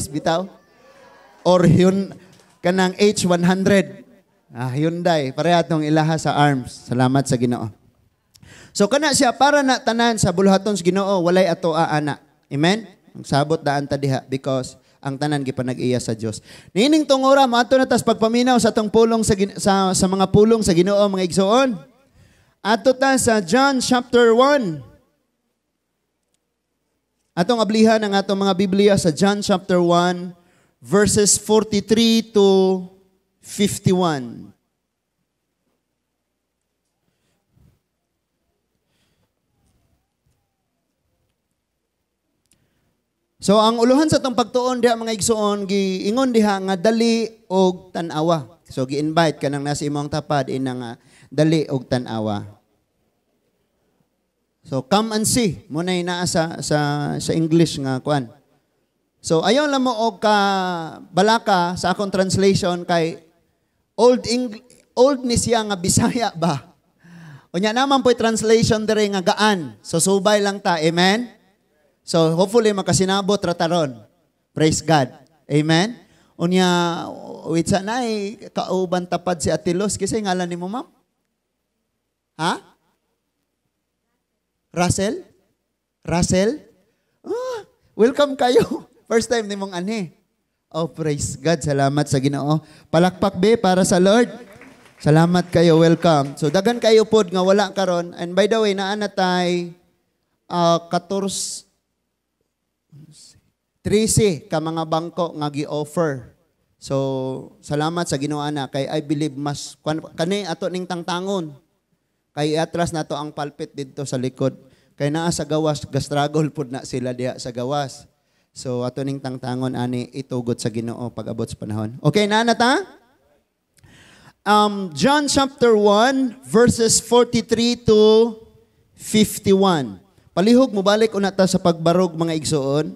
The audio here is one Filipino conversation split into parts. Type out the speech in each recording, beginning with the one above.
bitaw or kanang H100. Hyundai, pareha tong ilaha sa arms. Salamat sa Ginoo. So kana siya para na tanan sa buluhaton sa Ginoo, walay ato ana. Amen? Ang sabot daan ta diha because ang tanan gipanag-iya sa Dios. Nining tong ora maadto na tas pagpaminaw sa tong pulong sa mga pulong sa Ginoo mga igsoon. Adto ta sa John chapter 1. Atong ablihan ang atong mga Biblia sa John chapter 1 verses 43 to 51. So ang uluhan sa tong pagtuon diha mga igsoon giingon diha nga dali og tan-awa. So gi-invite kanang nasa imong tapad inang dali og tan-awa. So come and see mo na naa sa English nga kuan. So ayaw lang mo og ka balaka sa akong translation kay old ni siya nga Bisaya ba. Unya naman po'y translation dire nga gaan. So subay lang ta. Amen. So hopefully makasinabot rataron. Praise God. Amen. Unya wait sa nay kauban tapad si Atilos kasi ngalan nimo ma'am? Ha? Russell? Russell? Oh, welcome kayo. First time nimong ani. Oh, praise God. Salamat sa Ginoo. Palakpak be para sa Lord. Salamat kayo. Welcome. So, dagan kayo pod nga wala karon. And by the way, naan na tay 13 ka mga bangko nga gi-offer. So, salamat sa Ginoo ana kay I believe mas kani ato ning tangtangon. Kay atras na to ang pulpit dito sa likod. Kay naa sa gawas, gastragol pod na sila diha sa gawas. So ato ning tangtangon ani itugot sa Ginoo pag-abot sa panahon. Okay na ta? John chapter 1 verses 43 to 51. Palihog mo balik una ta sa pagbarog mga igsoon.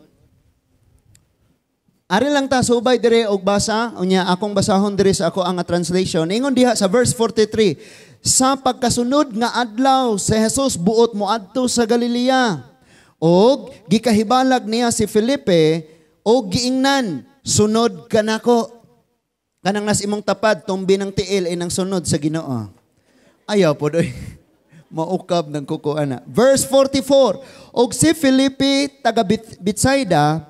Ari lang ta subay dire og basa unya akong basahon dire sa ako ang translation. Ingon diha sa verse 43. Sa pagkasunod nga adlaw si Jesus buot moadto sa Galilea. Og gikahibalag niya si Felipe og giingnan sunod kanako. Kanang nas imong tapad tumbi ng tiil inang sunod sa Ginoo. Ayaw po doy. Maukab ng kukuana. Verse 44. Og si Felipe taga Betsaida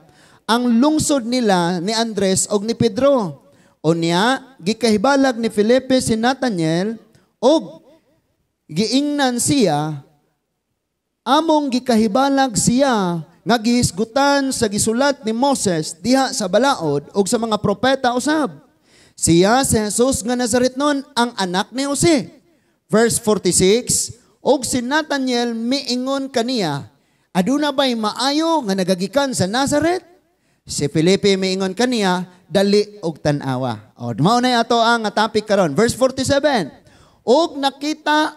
ang lungsod nila ni Andres og ni Pedro. O niya, gikahibalag ni Felipe si Nathanael og giingnan siya, among gikahibalag siya nga gihisgutan sa gisulat ni Moses diha sa balaod og sa mga propeta usab. Siya si Jesus nga Nazaretnon ang anak ni Jose. Verse 46, og si Nathanael miingon kaniya, aduna ba'y maayo nga nagagikan sa Nazareth? Si Felipe miingon kaniya, dali og tan-awa. O, mao na ato ang topic karon. Verse 47. Og nakita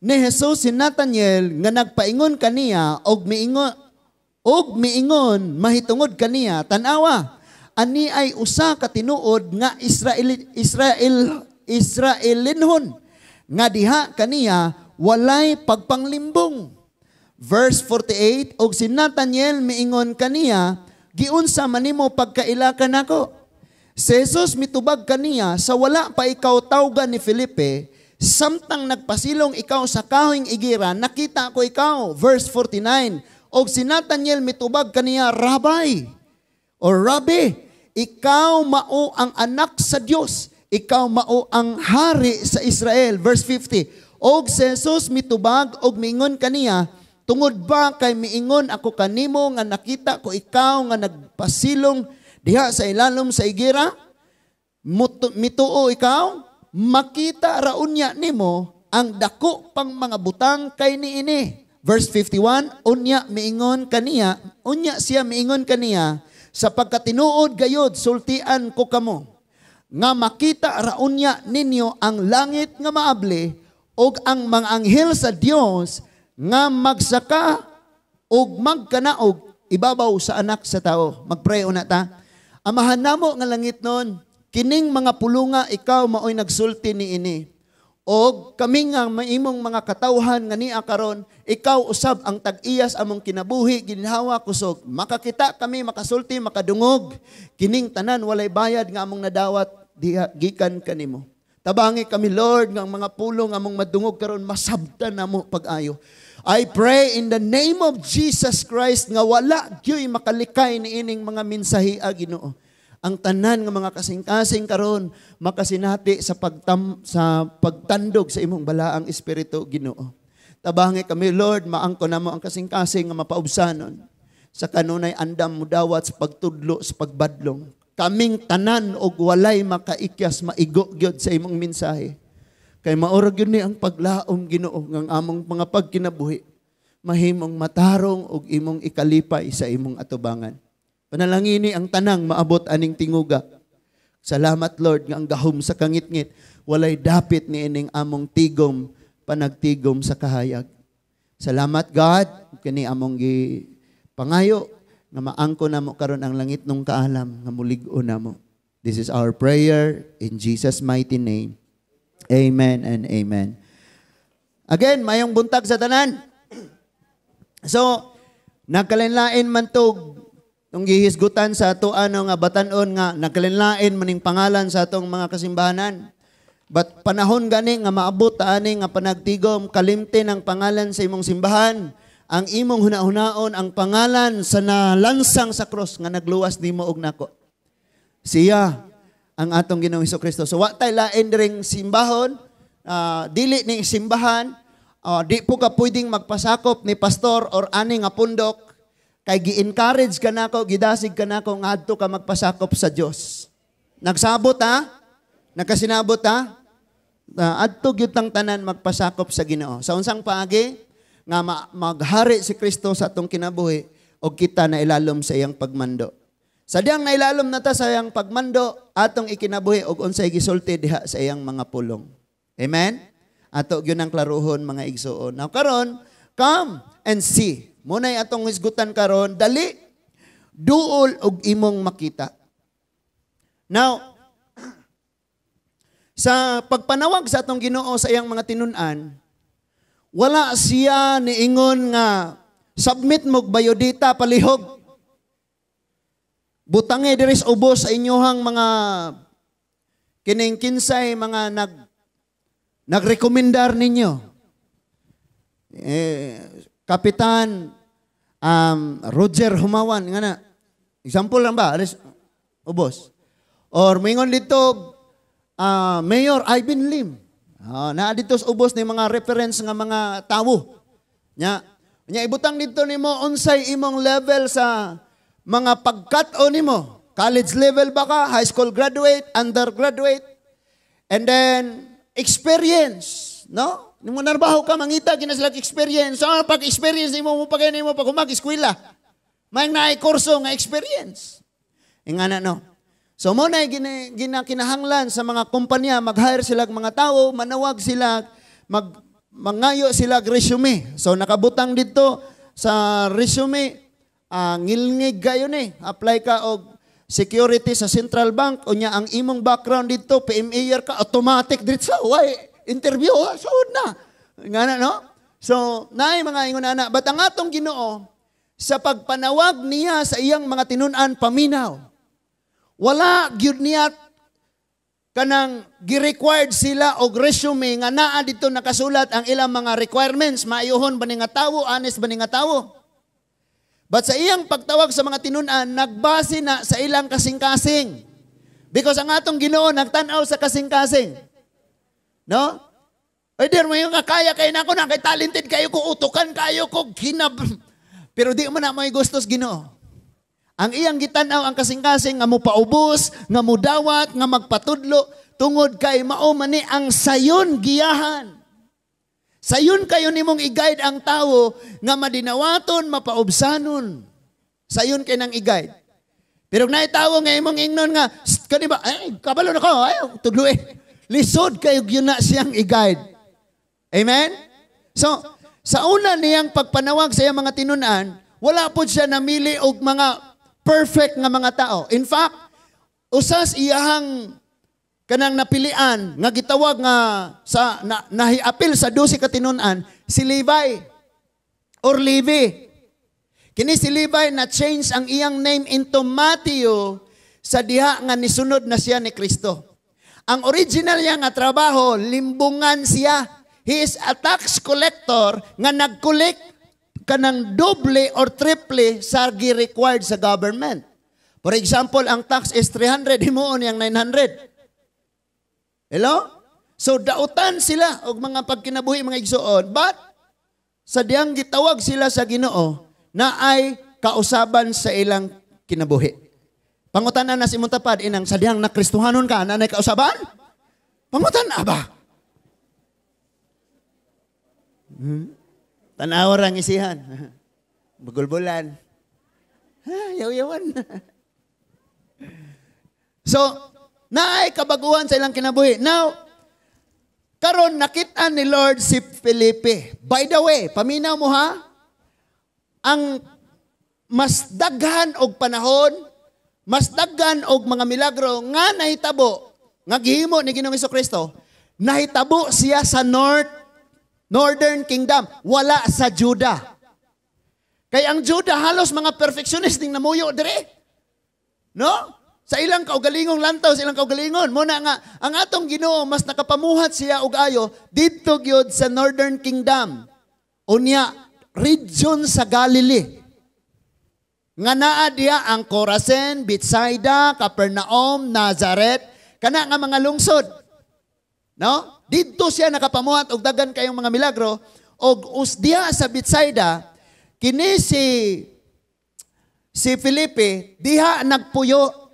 ni Jesus si Nathanael nga nagpaingon kaniya og miingon mahitungod kaniya tan-awa. Ani ay usa ka tinuod nga Israelinhon nga diha kaniya walay pagpanglimbong. Verse 48. Og si Nathanael miingon kaniya, giunsa man nimo pagkaila nako? Si Jesus mitubag kaniya sa wala pa ikaw tawgan ni Felipe, samtang nagpasilong ikaw sa kahoyng igira, nakita ko ikaw. Verse 49. Og si Nathanael mitubag kaniya, Rabbi, or Rabbi, ikaw mao ang anak sa Dios, ikaw mao ang hari sa Israel. Verse 50. Og si Jesus mitubag og miingon kaniya, tungod ba kay miingon ako kanimo nga nakita ko ikaw nga nagpasilong diha sa ilalom sa igira? Mituo ikaw? Makita raunya nimo ang dako pang mga butang kay niini. Verse 51, unya siya miingon kaniya, sa pagkatinuod gayod sultian ko kamo, nga makita raunya ninyo ang langit nga maabli, og ang mga anghel sa Dios nga magsaka og magkanaog ibabaw sa anak sa tao. Magpray una ta. Amahan namo nga langit nun, kining mga pulunga ikaw maoy nagsulti niini. Og kami nga maimong mga katawhan nga niya karon, ikaw usab ang tag-iyas among kinabuhi, ginhawa kusog. Makakita kami, makasulti, makadungog. Kining tanan walay bayad nga among nadawat diha gikan kanimo. Tabangi kami Lord nga ang mga pulong among madungog karon masabtan namo pag-ayo. I pray in the name of Jesus Christ nga wala gyoy makalikay niining mga mensahe Ginoo. Ang tanan nga mga kasing-kasing karon makasinati sa pagtandog sa imong balaang espiritu Ginoo. Tabangi kami Lord, maangko namo ang kasing-kasing nga mapaubsanon sa kanunay andam mo dawat sa pagtudlo sa pagbadlong. Kaming tanan og walay makaikyas maigo gyud sa imong mensahe. Kay maorag yun ni ang paglaom Ginoo ng among mga pagkinabuhi. Mahimong matarong og imong ikalipay sa imong atubangan. Panalangini ang tanang maabot aning tinguga. Salamat Lord nga ang gahom sa kangitngit walay dapit ni ining among tigom panagtigom sa kahayag. Salamat God kani among pangayo nga maangko namo karon ang langit nung kaalam nga mulig-o namo. This is our prayer in Jesus mighty name. Amen and amen. Again, mayong buntag sa tanan. So, nagkalinlain man tog nung gihisgutan sa ato nga batanon nga nagkalinlain maning pangalan sa atong mga kasimbahanan. But panahon gani nga maabot ta ani nga panagtigom kalimtin ang pangalan sa imong simbahan. Ang imong hunahunaon ang pangalan sa nalansang sa cross nga nagluwas nimo og nako. Siya ang atong Ginoong Hesukristo. So wa tay lain ring simbahon, dili ning simbahan, di po ka pwedeng magpasakop ni pastor or ani nga pundok kay gi-encourage ka nako, gidasig ka nako ngadto ka magpasakop sa Dios. Nagsabot ha? Nakasinabot ha? Adto gyud tang tanan magpasakop sa Ginoo. Sa unsang paagi nga maghari si Kristo sa atong kinabuhi o kita na ilalom sa iyang pagmando. Sa diyang nailalom na ta sa iyang pagmando, atong ikinabuhi og unsay gisulti diha sa iyang mga pulong. Amen? Ato gyud ang klaruhon mga igsuon. Now karon, come and see. Munay atong hisgutan karon, dali duol og imong makita. Now, sa pagpanawag sa atong Ginoo sa iyang mga tinun-an, wala siya niingon nga submit mo biodata palihog. Butange diris ubos sa inyohang mga kining kinsay mga nagrekomendar ninyo. Kapitan Roger Humawan nga na. Example lang ba? Alis ubos. Or mingon dito Mayor Ivan Lim. Na dito sa ubos ni mga reference nga mga tawo. Nya ibutang dito nimo unsay imong level sa mga pagkat-o nimo. College level ba ka, high school graduate, undergraduate, and then experience, no? Nimo narbaho ka mangita kinaslag experience. So pag experience nimo mo pagay nimo pag humag-eskwela. May naay kurso nga experience. Ingana no. So mo na ginakinahanglan sa mga kumpanya, mag-hire sila mga tao, manawag sila, mangayo sila resume. So nakabutang dito sa resume, ngilngig kayo ni. Apply ka og security sa Central Bank, unya ang imong background dito, PMA ka, automatic dito sa interview, suod na. Nga no? So, naay mga ingon ana, but ang atong Ginoo, sa pagpanawag niya sa iyang mga tinun-an paminaw, wala gyud niya kanang gi-required sila og resume nga naa dito nakasulat ang ilang mga requirements, maayuhon ba ni nga tawo, honest ba ni nga tawo. But sa iyang pagtawag sa mga tinun-an, nagbase na sa ilang kasing-kasing. Because ang atong Ginoo nagtan-aw sa kasing-kasing. No? Ay der mo yung kaya kay nako na kay talented kayo ko utukan kayo ko pero di man na may gustos Ginoo. Ang iyang gitanaw ang kasing-kasing nga mo paubos, nga mo dawat, nga magpatudlo tungod kay mao man ni ang sayon giyahan. Sayon kayo nimong i-guide ang tao nga madinawaton, mapaubsanon. Sayon kay nang i-guide. Pero naitawo nga imong ingnon nga kani ba ay kabalo na ko ay tudlo lisod kayo gyud na siyang i-guide. Amen? So sa una niyang pagpanawag sa iyang mga tinun-an, wala pod siya namili og mga perfect nga mga tao. In fact, usas iyahang kanang napilian nga gitawag nga sa nahiapil sa 12 ka tinun-an si Levi or Levi. Kini si Levi na change ang iyang name into Matthew sa diha nga nisunod na siya ni Kristo. Ang original niya nga trabaho, limbungan siya. He is a tax collector nga nag-collect kanang doble or triple sa gi-required sa government. For example, ang tax is 300, himuon yang 900. Hello? So dautan sila og mga pagkinabuhi mga igsoon, but sa diyang gitawag sila sa Ginoo na ay kausaban sa ilang kinabuhi. Pangutanan na si Muntapad, inang sa diyang nakristuhanon ka, na kausaban? Pangutan ba? Tanaw rang isihan. Bagulbulan. Yaw-yawan. So, naay kabaguhan sa ilang kinabuhi. Now, karon nakita ni Lord si Felipe. By the way, paminaw mo ha, ang mas daghan og panahon, mas daghan og mga milagro nga nahitabo, nga gihimo ni Ginoong Jesucristo, nahitabo siya sa Northern Kingdom, wala sa Judah. Kaya ang Judah halos mga perfectionist ning namuyo dire. No? Sa ilang kaugalingong lantaw, sa ilang kaugalingon. Muna nga, ang atong Ginoo mas nakapamuhat siya og ayo didto gyud sa Northern Kingdom. Unya, region sa Galilee. Nga naa diya ang Chorazin, Bethsaida, Capernaum, Nazareth, kana nga mga lungsod. No? Didto siya nakapamuhat og daghan kayong mga milagro og diya sa Bethsaida kini si Felipe diha nagpuyo.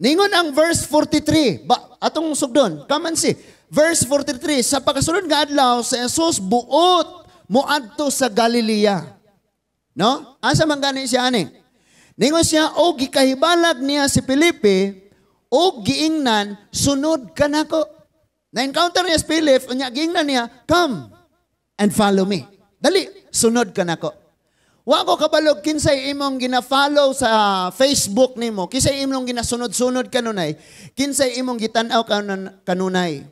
Ningon ang verse 43, atong sugdon, come and see. Verse 43, sa pagkasunod nga adlaw sa Jesus buot moadto sa Galilea. No? Asa man gani siya ani? Ningon siya og gikahibalag niya si Felipe og giingnan sunod kanako. Na-encounter niya si Philip, unya giingnan niya, come and follow me. Dali, sunod kanako. Wa ko kabalog kinsay imong gina-follow sa Facebook nimo, kinsay imong ginasunod-sunod kanunay, kinsay imong gitan-aw kanunay.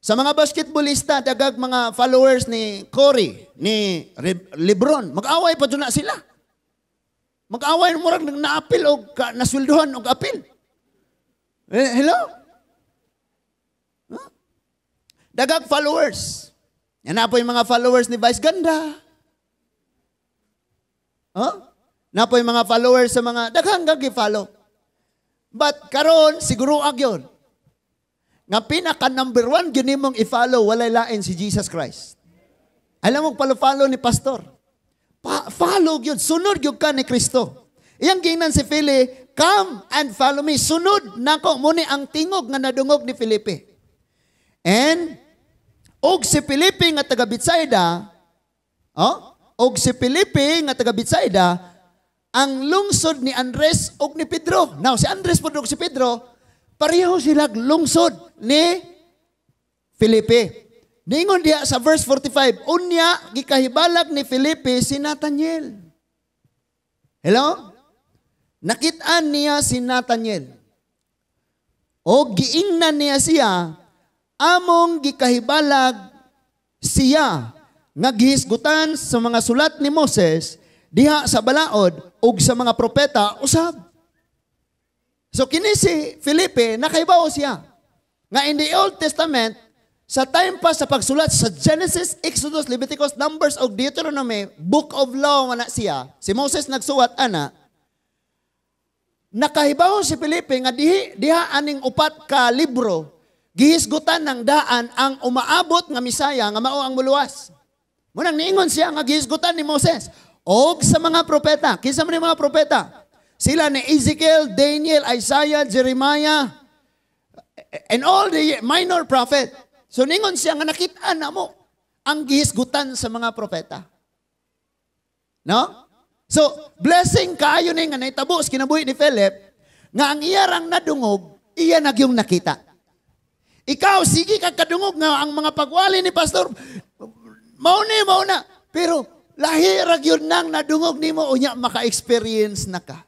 Sa mga basketballista, dagag mga followers ni Curry, ni LeBron, mag-away pa doon na sila. Mag-away murag naapil o nasweldohan o apil. Hello? Huh? Dagag followers. Yan na po yung mga followers ni Vice Ganda. Huh? Na po yung mga followers sa mga daghang gagi-follow. But karon siguro agyon. Nga pinaka number 1 gyud nimong i-follow walay lain si Jesus Christ. Alam mo follow ni pastor. Follow gyud, sunod gyud ka ni Kristo. Iyang gingnan si Philip, come and follow me. Sunod nako muni ang tingog nga nadungog ni Felipe. And og si Felipe nga taga Bethsaida, og si Felipe nga taga Bethsaida, ang lungsod ni Andres og ni Pedro. Now si Andres pod og si Pedro, pareho sila lungsod ni Felipe. Ningon diha sa verse 45, unya gikahibalag ni Felipe si Nathanael. Hello? Nakitaan niya si Nathanael. O giingnan niya siya, among gikahibalag siya nga gihisgutan sa mga sulat ni Moses diha sa balaod ug sa mga propeta usab. So kini si Felipe nakahibaw siya nga in the Old Testament sa time pa sa pagsulat sa Genesis, Exodus, Leviticus, Numbers ug Deuteronomy, Book of Law na siya, si Moses nagsuwat ana. Nakahibaw si Felipe nga diha aning upat ka libro gihisgutan ng daan ang umaabot nga Misaya nga mao ang muluwas. Munang niingon siya nga gihisgutan ni Moses og sa mga propeta. Kinsa man mga propeta? Sila ni Ezekiel, Daniel, Isaiah, Jeremiah, and all the minor prophet. So ningon siya nga nakita na mo ang gihisgutan sa mga propeta. No? So, blessing kaayo ni nga naitabo sa kinabuhi ni Philip nga ang iyarang nadungog, iya nagyong nakita. Ikaw, sige ka kadungog nga ang mga pagwali ni Pastor, mao na. Pero, lahirag yun nang nadungog ni mo, unya maka-experience na ka.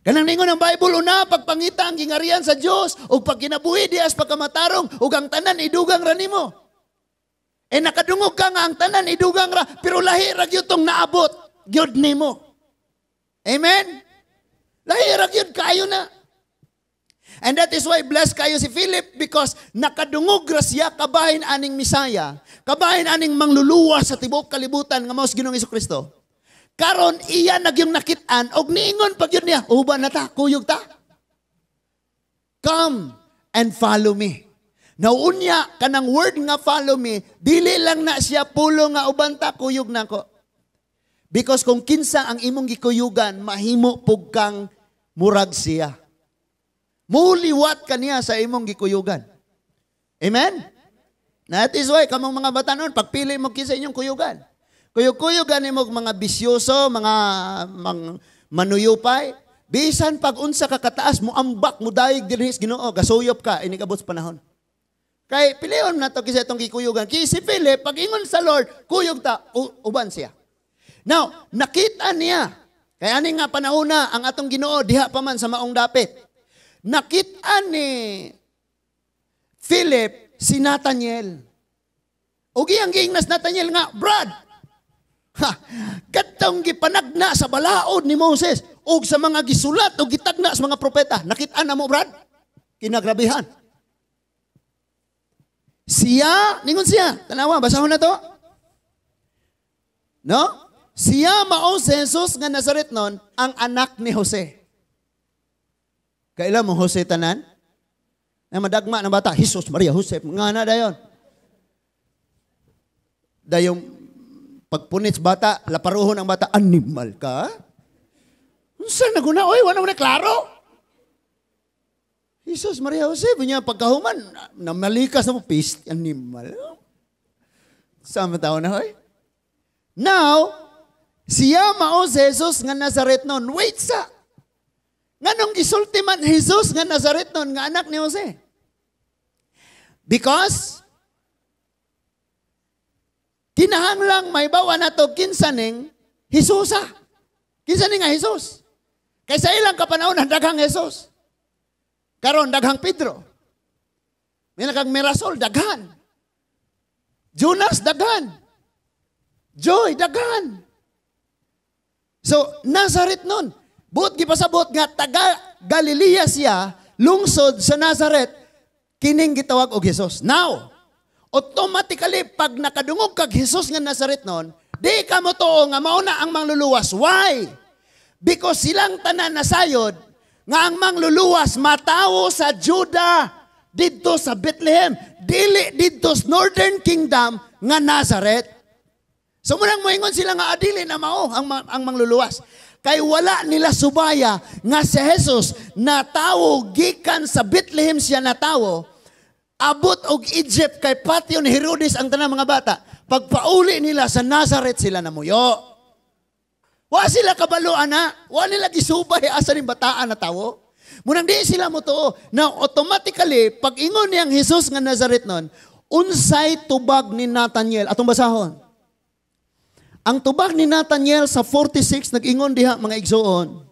Kanang ningon ng Bible una pagpangita ang gingarian sa Dios ug pag kinabuhi dias pagkamatarong ug ang tanan idugang ra nimo. Nakadungog ka nga ang tanan idugang ra pero lahi ra gyud tong naabot gyud nimo. Amen. Lahi ra gyud kayo na. And that is why blessed kayo si Philip because nakadungog ra siya kabahin aning Misaya, kabahin aning mangluluwas sa tibuok kalibutan nga mao si Ginoong Hesukristo. Karon iya nagyong nakit-an og niingon pag yun niya, uban na ta, kuyog ta. Come and follow me. Naunya kanang word nga follow me, dili lang na siya pulo nga uban ta, kuyog na ko. Because kung kinsa ang imong gikuyugan, mahimo pug kang murag siya. Muliwat kaniya sa imong gikuyugan. Amen? That is why kamong mga batanon, pagpili mo kinsa inyong kuyugan. Kuyog-kuyog gani mo mga bisyoso, mga manuyupay. Bisan pag unsa ka kataas mo ambak mo daig dinhi sa Ginoo, gasuyop ka inigabot sa panahon. Kay pilion na to kisa itong gikuyugan. Kay si Philip pag ingon sa Lord, kuyog ta uban siya. Now, nakita niya. Kay ani nga panahona ang atong Ginoo diha pa man sa maong dapit. Nakita ni Philip si Nathaniel. Ugi ang giingnas Nathaniel nga, Brad, katong gipanagna sa balaod ni Moses ug sa mga gisulat o gitagna sa mga propeta. Nakita na mo, Brad? Kinagrabihan. Siya, ningon siya. Tanawa, basahon na to. No? Siya mao si Jesus nga Nazaretnon, ang anak ni Jose. Kailan mo Jose tanan? Na madagma na bata, Jesus, Maria, Jose, nga na dayon. Dayong pagpunit bata, laparuhon ang bata, animal ka? Saan naguna? Oy, wala mo na klaro. Jesus, Maria, Jose, punya pagkahuman, namalikas na mo, pist, animal. Sama tao na, oy. Now, siya mao si Jesus nga Nazaretnon. Wait sa. Nganong gisulti man Jesus nga Nazaretnon nga anak ni Jose? Because kinahanglang may bawa na to kinsaning Jesusa. Kinsaning nga Jesus. Kaysa ilang kapanahon daghang Jesus. Karon daghang Pedro. May nakang Mirasol, daghan. Jonas, daghan. Joy, daghan. So, Nazareth nun. Buot gipasabot nga taga Galilea siya, lungsod sa Nazareth, kining gitawag og Jesus. Now, automatically, pag nakadungog kag Jesus nga Nazareth nun, di ka mo to nga mauna ang mangluluwas. Why? Because silang tanan nasayod, nga ang mangluluwas matawo sa Juda, dito sa Bethlehem, dili dito sa Northern Kingdom nga Nazareth. So munang moingon sila nga adili na mao ang mangluluwas. Kay wala nila subaya nga si Jesus na tawo gikan sa Bethlehem siya na tawo, abot og Egypt kay patio ni Herodes ang tanang mga bata. Pagpauli nila sa Nazareth sila namuyo. Wa sila kabaluan na, wa nila gisubay asa ning bataan na tawo. Munang di sila mo to. Now automatically pag ingon niyang Jesus nga Nazareth nun, unsay tubag ni Nathaniel atong basahon. Ang tubag ni Nathaniel sa 46 nag-ingon diha mga igsoon.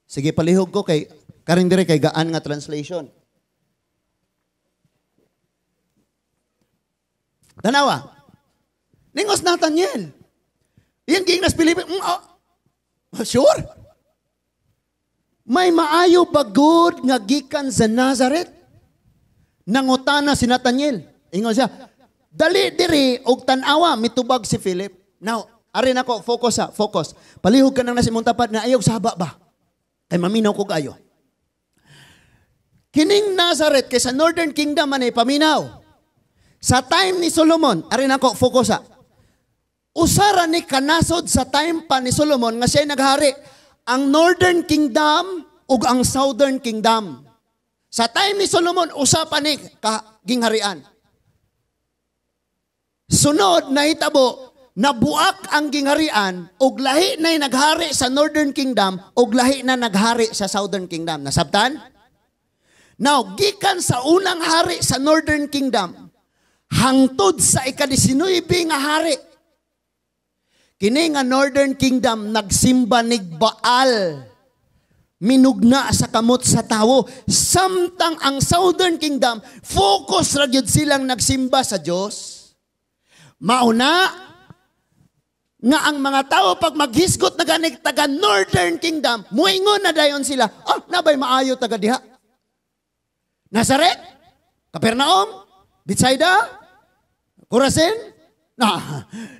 Sige palihog ko kay karing dire kay gaan nga translation. Tanawa. Ningos Nathaniel. Iyang giingnas Pilipin. Sure. May maayo bagod nga gikan sa Nazareth. Nangutana si Nathaniel. Ingon siya, dali diri og tan-awa mitubag si Philip. Now, ari nako focus. Palihog ka nang nasimong tapat na ayaw saba ba. Ay maminaw ko kayo. Kining Nazareth kay sa Northern Kingdom man ay paminaw. Sa time ni Solomon, ari nako focus. Usara ni kanasod sa time pa ni Solomon nga siya naghari ang Northern Kingdom ug ang Southern Kingdom. Sa time ni Solomon usa ni gingharian. Sunod na hitabo, nabuak ang gingharian ug lahi na naghari sa Northern Kingdom ug lahi na naghari sa Southern Kingdom. Nasabtan? Now, gikan sa unang hari sa Northern Kingdom, hangtod sa ika-19 nga hari, Kini nga Northern Kingdom nagsimba nig Baal. Minugna sa kamot sa tawo. Samtang ang Southern Kingdom, focus ra gyud silang nagsimba sa Dios. Mauna nga ang mga tao pag maghisgot na ganig taga Northern Kingdom, muingon na dayon sila, nabay maayo taga diha. Nazaret, Capernaum, Bethsaida, Corazin,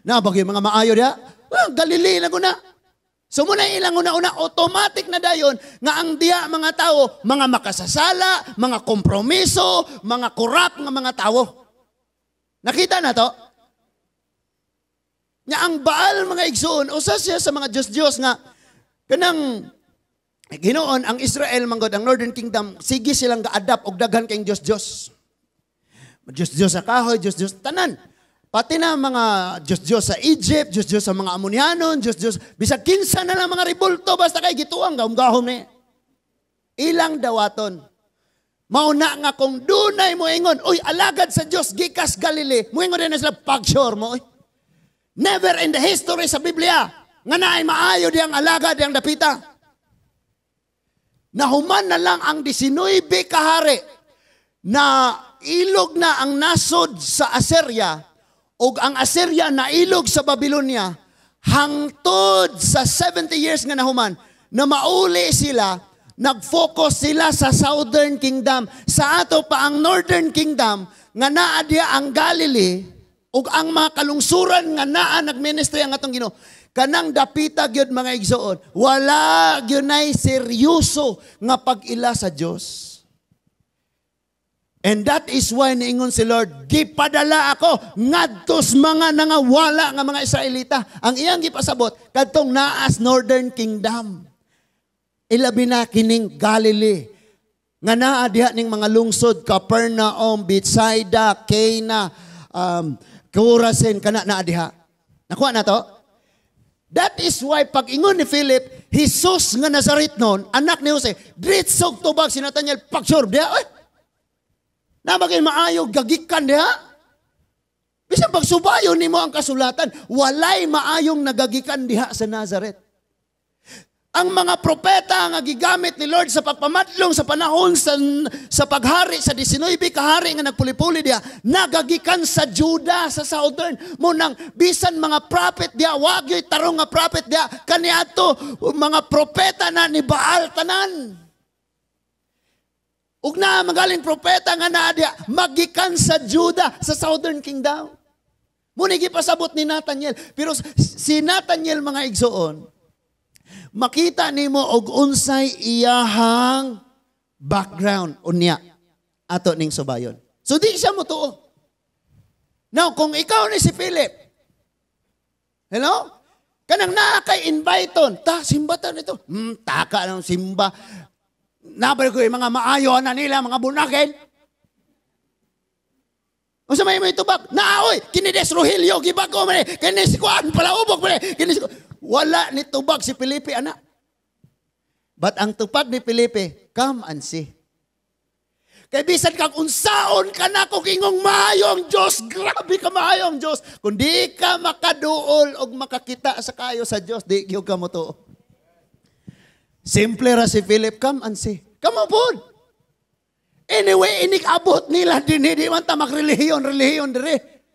bagay mga maayo diha. Galilee na guna. So muna ilang una-una, automatic na dayon nga ang diya mga tao, mga makasasala, mga kompromiso, mga korap nga mga tao. Nakita na to? Nga ang Baal mga igsoon, usa siya sa mga Diyos-Diyos nga, kanang Ginoon, ang Israel, manggod, ang Northern Kingdom, sige silang ga-adapt og daghan kayong Diyos-Diyos. Diyos-Diyos sa kahoy, Diyos-Diyos tanan. Pati na mga Diyos-Diyos sa Egypt, Diyos-Diyos sa mga Ammonianon, Diyos-Diyos, bisag kinsa na lang mga ribulto, basta kay gituang, gahom-gahom ni. Ilang dawaton. Mauna nga kung dunay mo ingon, uy, alagad sa Diyos, gikas Galilee, mo ingon din na sila, pag-sure mo, uy. Never in the history sa Biblia, nga naay maayo diyang alagad, diyang dapita. Nahuman na lang ang 19 kahari na ilog na ang nasod sa Assyria o ang Assyria na ilog sa Babylonia hangtod sa 70 years nga nahuman na mauli sila, nag-focus sila sa Southern Kingdom. Sa ato pa ang Northern Kingdom nga naa diya ang Galilee ug ang mga kalungsuran nga naa nagministry ang atong Ginoo. Kanang dapita gyud mga igsoon, wala gyud nay seryoso nga pag-ila sa Dios. And that is why niingon si Lord, gipadala ako ngadtos mga nangawala nga mga Israelita. Ang iyang gipasabot kadtong naas Northern Kingdom. Ilabi na kining Galilee. Nga naa diha ning mga lungsod, Capernaum, Bethsaida, Cana, Corazin, kana naa diha. Nakuha na to? That is why pag ingon ni Philip, Jesus nga Nazaret noon, anak ni Jose, dritsog tubag si Nathanael, pagsurb diha, oy. Nabagay maayo, gagikan diha. Bisa pagsubayon ni mo ang kasulatan, walay maayong nagagikan diha sa Nazaret. Ang mga propeta nga gigamit ni Lord sa pagpamadlong sa panahon sa paghari sa 19 kahari nga nagpuli-puli diya, nagagikan sa Juda, sa Southern. Munang bisan mga prophet diya, wag yo'y tarong nga prophet diya, kaniato mga propeta na ni Baal tanan. Ug na magaling propeta nga naa diya, magikan sa Juda, sa Southern Kingdom. Muna gipasabot ni Nathanael. Pero si Nathanael mga igsoon, makita nimo og unsay iyahang background unya ato ning subayon. So di siya motuo. Now kung ikaw ni si Philip, hello? Kanang naa kay inviton, simbatan ito. Taka ng simba. Nabal ko yung mga maayo na nila, mga bunakin. O sa may tubag, naaoy, kinides Rogelio, gibago man eh, kinis kuan, palaubog man eh, kinis wala ni tubag si Felipe, anak. But ang tupag ni Felipe, come and see. Kay bisan kang unsaon ka na kung ingong maayo ang Diyos, grabe ka maayo ang Diyos. Kung di ka makaduol o makakita sa kayo sa Diyos, di yung ka mo to. Simple ra si Philip, come and see. Come on. Anyway, inikabot nila din, di man tamak relihiyon dire.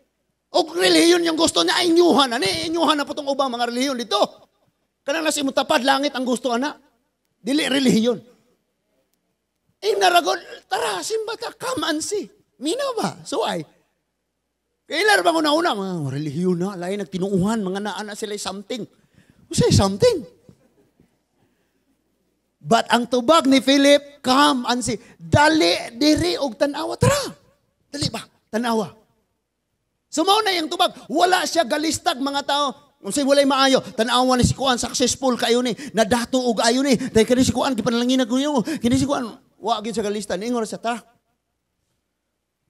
O relihiyon yung gusto niya, inyuhan na. Inyuhan na po itong ubang mga relihiyon dito. Kanang nasi mutapad, langit ang gusto, anak. Dili relihiyon. Naragon, tara, simba ta, come and see. Minaw ba? So ay. Kailan ba una-una? Mga relihiyon na, lain nagtinuuhan, mga naana sila something. Say something. But ang tubag ni Philip, come and see. Dali, diri, og tanawa. Tara. Dali ba? Tanawa. Sumaw na yung tubag. Wala siya galistag mga tao. Kung sa'yo wala'y maayo, tanawa ni si Kuan, successful kayo ni, nadato og ayo ni, dahil kani si Kuan, kipanalangin na kuyo, kani si Kuan, wagin sa galista, ningon sa ta.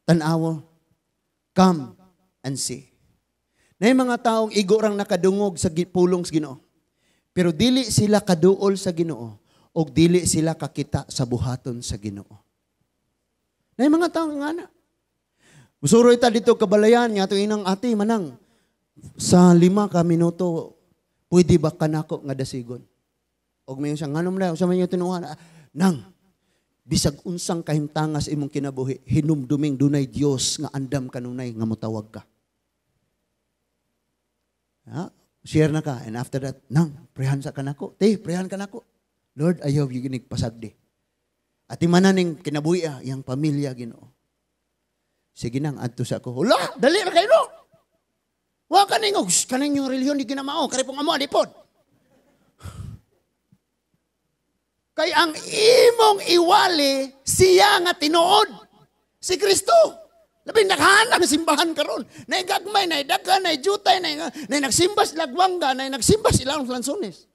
Tanawa, come and see. Na yung mga taong igorang nakadungog sa pulong sa Ginoo. Pero dili sila kaduol sa Ginoo, o dili sila kakita sa buhaton sa Ginoo. Na yung mga taong nga na. Musuroy ta dito kabalayan nga ito inang ati manang sa 5 ka minuto Pwede ba kanako nga dasigon? Og mayon siya, nganom na, sa mayon tinuhan, nang, bisag unsang kahimtangas imong kinabuhi, hinumduming dunay Dios nga andam kanunay nga motawag ka. Ha? Share na ka, and after that, nang, prehan sa kanako. Prehan kanako. Lord, ayaw yung ginigpasagdi. At imananing kinabuhi yung pamilya, Ginoo. Sige nang, adto sa ako, hula, dali na kayo, no? Wa ka ningog, kaning yung reliyon, di ginamao, karipong amo, adipod. Kay ang imong iwali, siya nga tinuod. Si Kristo. Labing naghanap ng simbahan karon. Naigagmay, naidagka, naijutay, nagsimbas lagwangga, nagsimbas ilang lansones.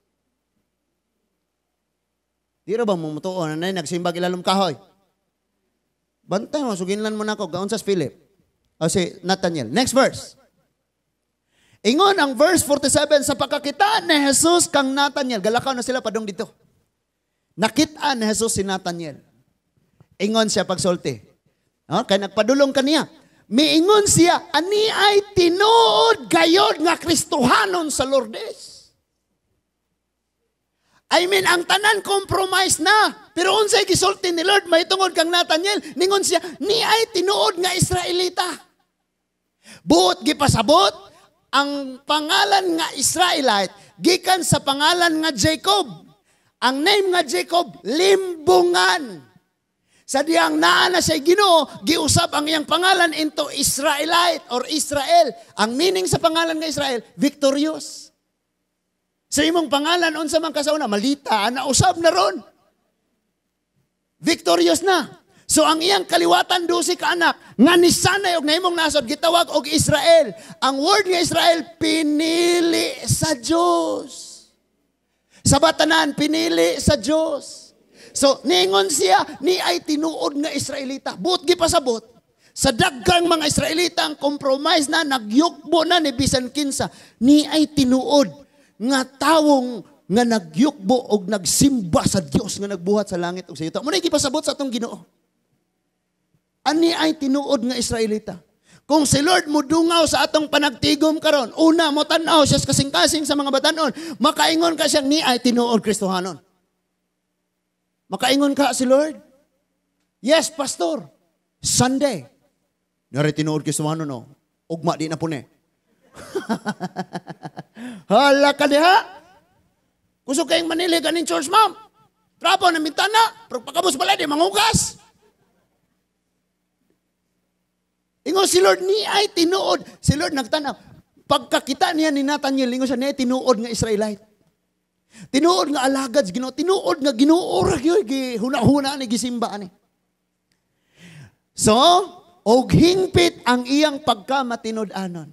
Di ra ba mumutuon na nagsimbag ilalom kahoy? Bantay mo, suginlan mo na ako, gaon sa Philip. O si Nathaniel. Next verse. Ingon ang verse 47, sa pagkakita ni Jesus kang Nathaniel, galakaw na sila padong dito. Nakita ni Jesus si Nathaniel. Ingon siya pagsulti. Kaya nagpadulong kaniya. Miingon siya, ani ay tinuod gayod nga Kristohanon sa Lourdes. I mean, ang tanan compromise na. Pero unsay gisulti ni Lord, may tungod kang Nathaniel, ningon siya, ni ay tinuod nga Israelita. Buot gipasabot, ang pangalan nga Israelite, gikan sa pangalan nga Jacob. Ang name nga Jacob, limbungan. Sa diyang naa na siya Ginoo, giusap ang iyang pangalan into Israelite or Israel. Ang meaning sa pangalan nga Israel, victorious. Sa imong pangalan, unsa man kasauna, malita, nausab na ron. Victorious na. So ang iyang kaliwatan, 12 ka anak, nga nisanay og naimong nasod, gitawag og Israel. Ang word nga Israel, pinili sa Diyos. Sa batanan, pinili sa Diyos. So, ningon siya, ni ay tinuod nga Israelita. Buot gipasabot. Sa daggang mga Israelita, ang compromise na, nagyukbo na ni bisan kinsa, ni ay tinuod nga tawong nga nagyukbo og nagsimba sa Dios nga nagbuhat sa langit ug sa yuta. Muna gipasabot sa atong Ginoo. Ani ay tinuod nga Israelita. Kung si Lord mudungaw sa atong panagtigom karon, una mo tan-aw siya kasing-kasing sa mga batan-on, makaingon ka siyang ni ay tinuod Kristohanon. Makaingon ka si Lord? Yes, pastor. Sunday. Nari tinuod Kristohanon no. Ugma di na pune. Hala ka diha. Kusog kayong manili ganing church ma'am. Trapo na mintana. Pagpakabos balay di mangugas. Ingon si Lord ni ay tinuod. Si Lord nagtanaw. Pagkakita niya ni Nathaniel, ingon siya niya tinuod nga Israelite. Tinuod nga alagad, tinuod nga ginuorag yun, huna-huna ni gisimba ni. So, og hingpit ang iyang pagkamatinud-anon.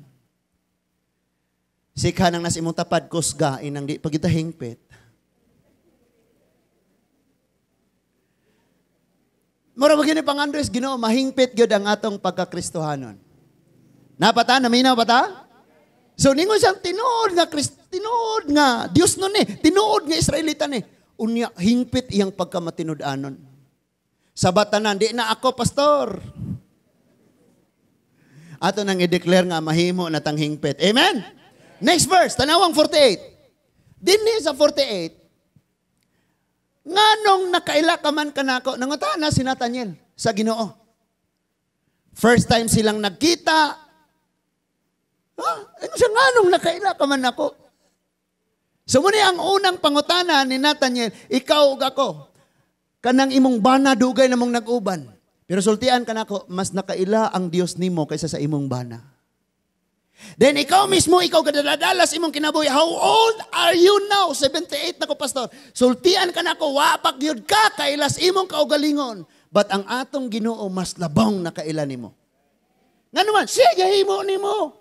Sikha nang nas imong tapad kusga inang di pagita hingpit. Mura ba gini pang-Andres, Ginoo, mahingpit gyud ang atong pagkakristohanon. Napata, naminaw pa ta? So ningon siyang tinuod nga Dios nun tinuod nga Israelita unya hingpit iyang pagkamatinud-anon. Sa batanan, di na ako pastor. Ato nang i-declare nga mahimo na tang hingpit. Amen? Next verse, tanawang 48. Dinhi sa 48, nganong nakaila ka man kanako, nangutana si Nathaniel sa Ginoo. First time silang nagkita, ano siya, nganong nakaila ka man ako? So muna ang unang pangutana ni Nathaniel, ikaw ug ako, kanang imong bana dugay namong nag-uban. Pero sultian kanako, mas nakaila ang Dios nimo kaysa sa imong bana. Then ikaw mismo, ikaw kadadalas imong kinabuhi. How old are you now? 78 na ko, pastor. Sultian ka na ko, wapak yun ka, kailas imong kaugalingon. But ang atong Ginoo mas labang na kaila nimo. Nga naman, sige, himo nimo.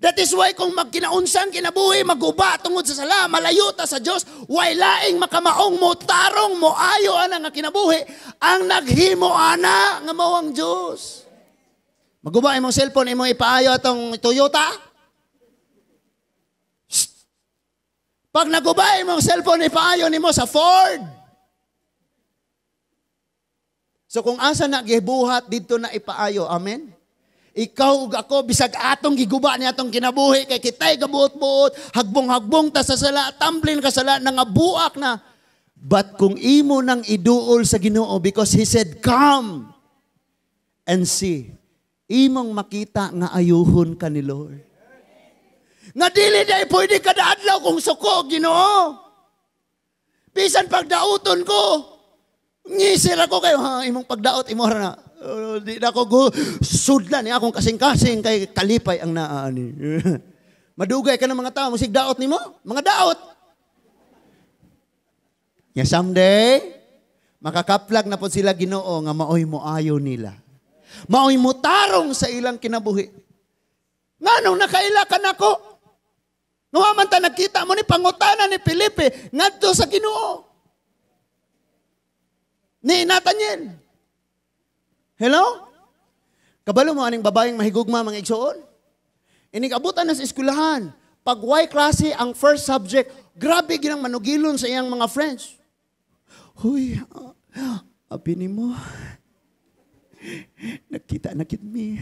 That is why kung magkinaunsang kinabuhi, maguba tungod sa sala, malayo ta sa Diyos, way laing makamaong mo, tarong mo, ayo ana nga kinabuhi, ang naghimo ana nga mawang Diyos. Maguba imong cellphone, imong ipaayo atong Toyota. Shh. Pag naguba imong cellphone, ipaayo nimo sa Ford. So kung asa na gibuhat dito na ipaayo, amen? Ikaw ug ako bisag atong giguba ni atong kinabuhi kay kitay gabuot-buot, hagbong-hagbong ta sa sala, tamblin ka sala nangabuak na. But kung imo nang iduol sa Ginoo because He said, come and see, imong makita nga ayuhon ka ni Lord. Nga dili day pwede kada adlaw kung suko, Ginoo. Bisan pagdauton ko, ngisir ako kayo, imong pagdaot, imo na. Di na ako sudlan, akong kasing-kasing kay kalipay ang naani. Madugay ka ng mga tao, musig daot ni mo, mga daot. Someday, makakaplag na po sila Ginoo nga maoy mo ayo nila. Maoy mo tarong sa ilang kinabuhi. Nganong nakaila ka nako? Nuhaman ta nakita mo ni pangutana ni Felipe ngadto sa Ginoo. Ni Nathaniel. Hello? Kabalo mo aning babaeng mahigugma mga igsoon? Inikabutan na sa eskwelahan. Pag Y klase ang first subject, grabe ginang manugilon sa iyang mga friends. Huy, abi ni mo. Nakita na kit mi.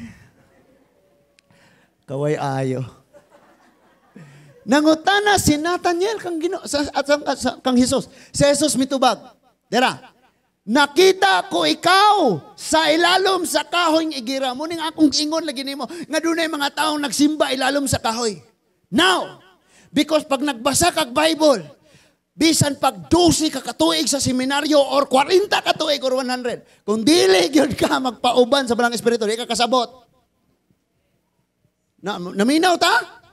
Kaway ayo. Nangutana si Nathaniel kang kang Jesus. Si Jesus mitubag. Dera. Nakita ko ikaw sa ilalom sa kahoy igira. Muning akong ingon lagi nimo nga dunay mga taong nagsimba ilalom sa kahoy. Now, because pag nagbasa kag Bible, bisan pag 12 ka katuig sa seminaryo or 40 ka katuig or 100, kung dili gyud ka magpauban sa balang espiritu, di ka kasabot. Naminaw ta?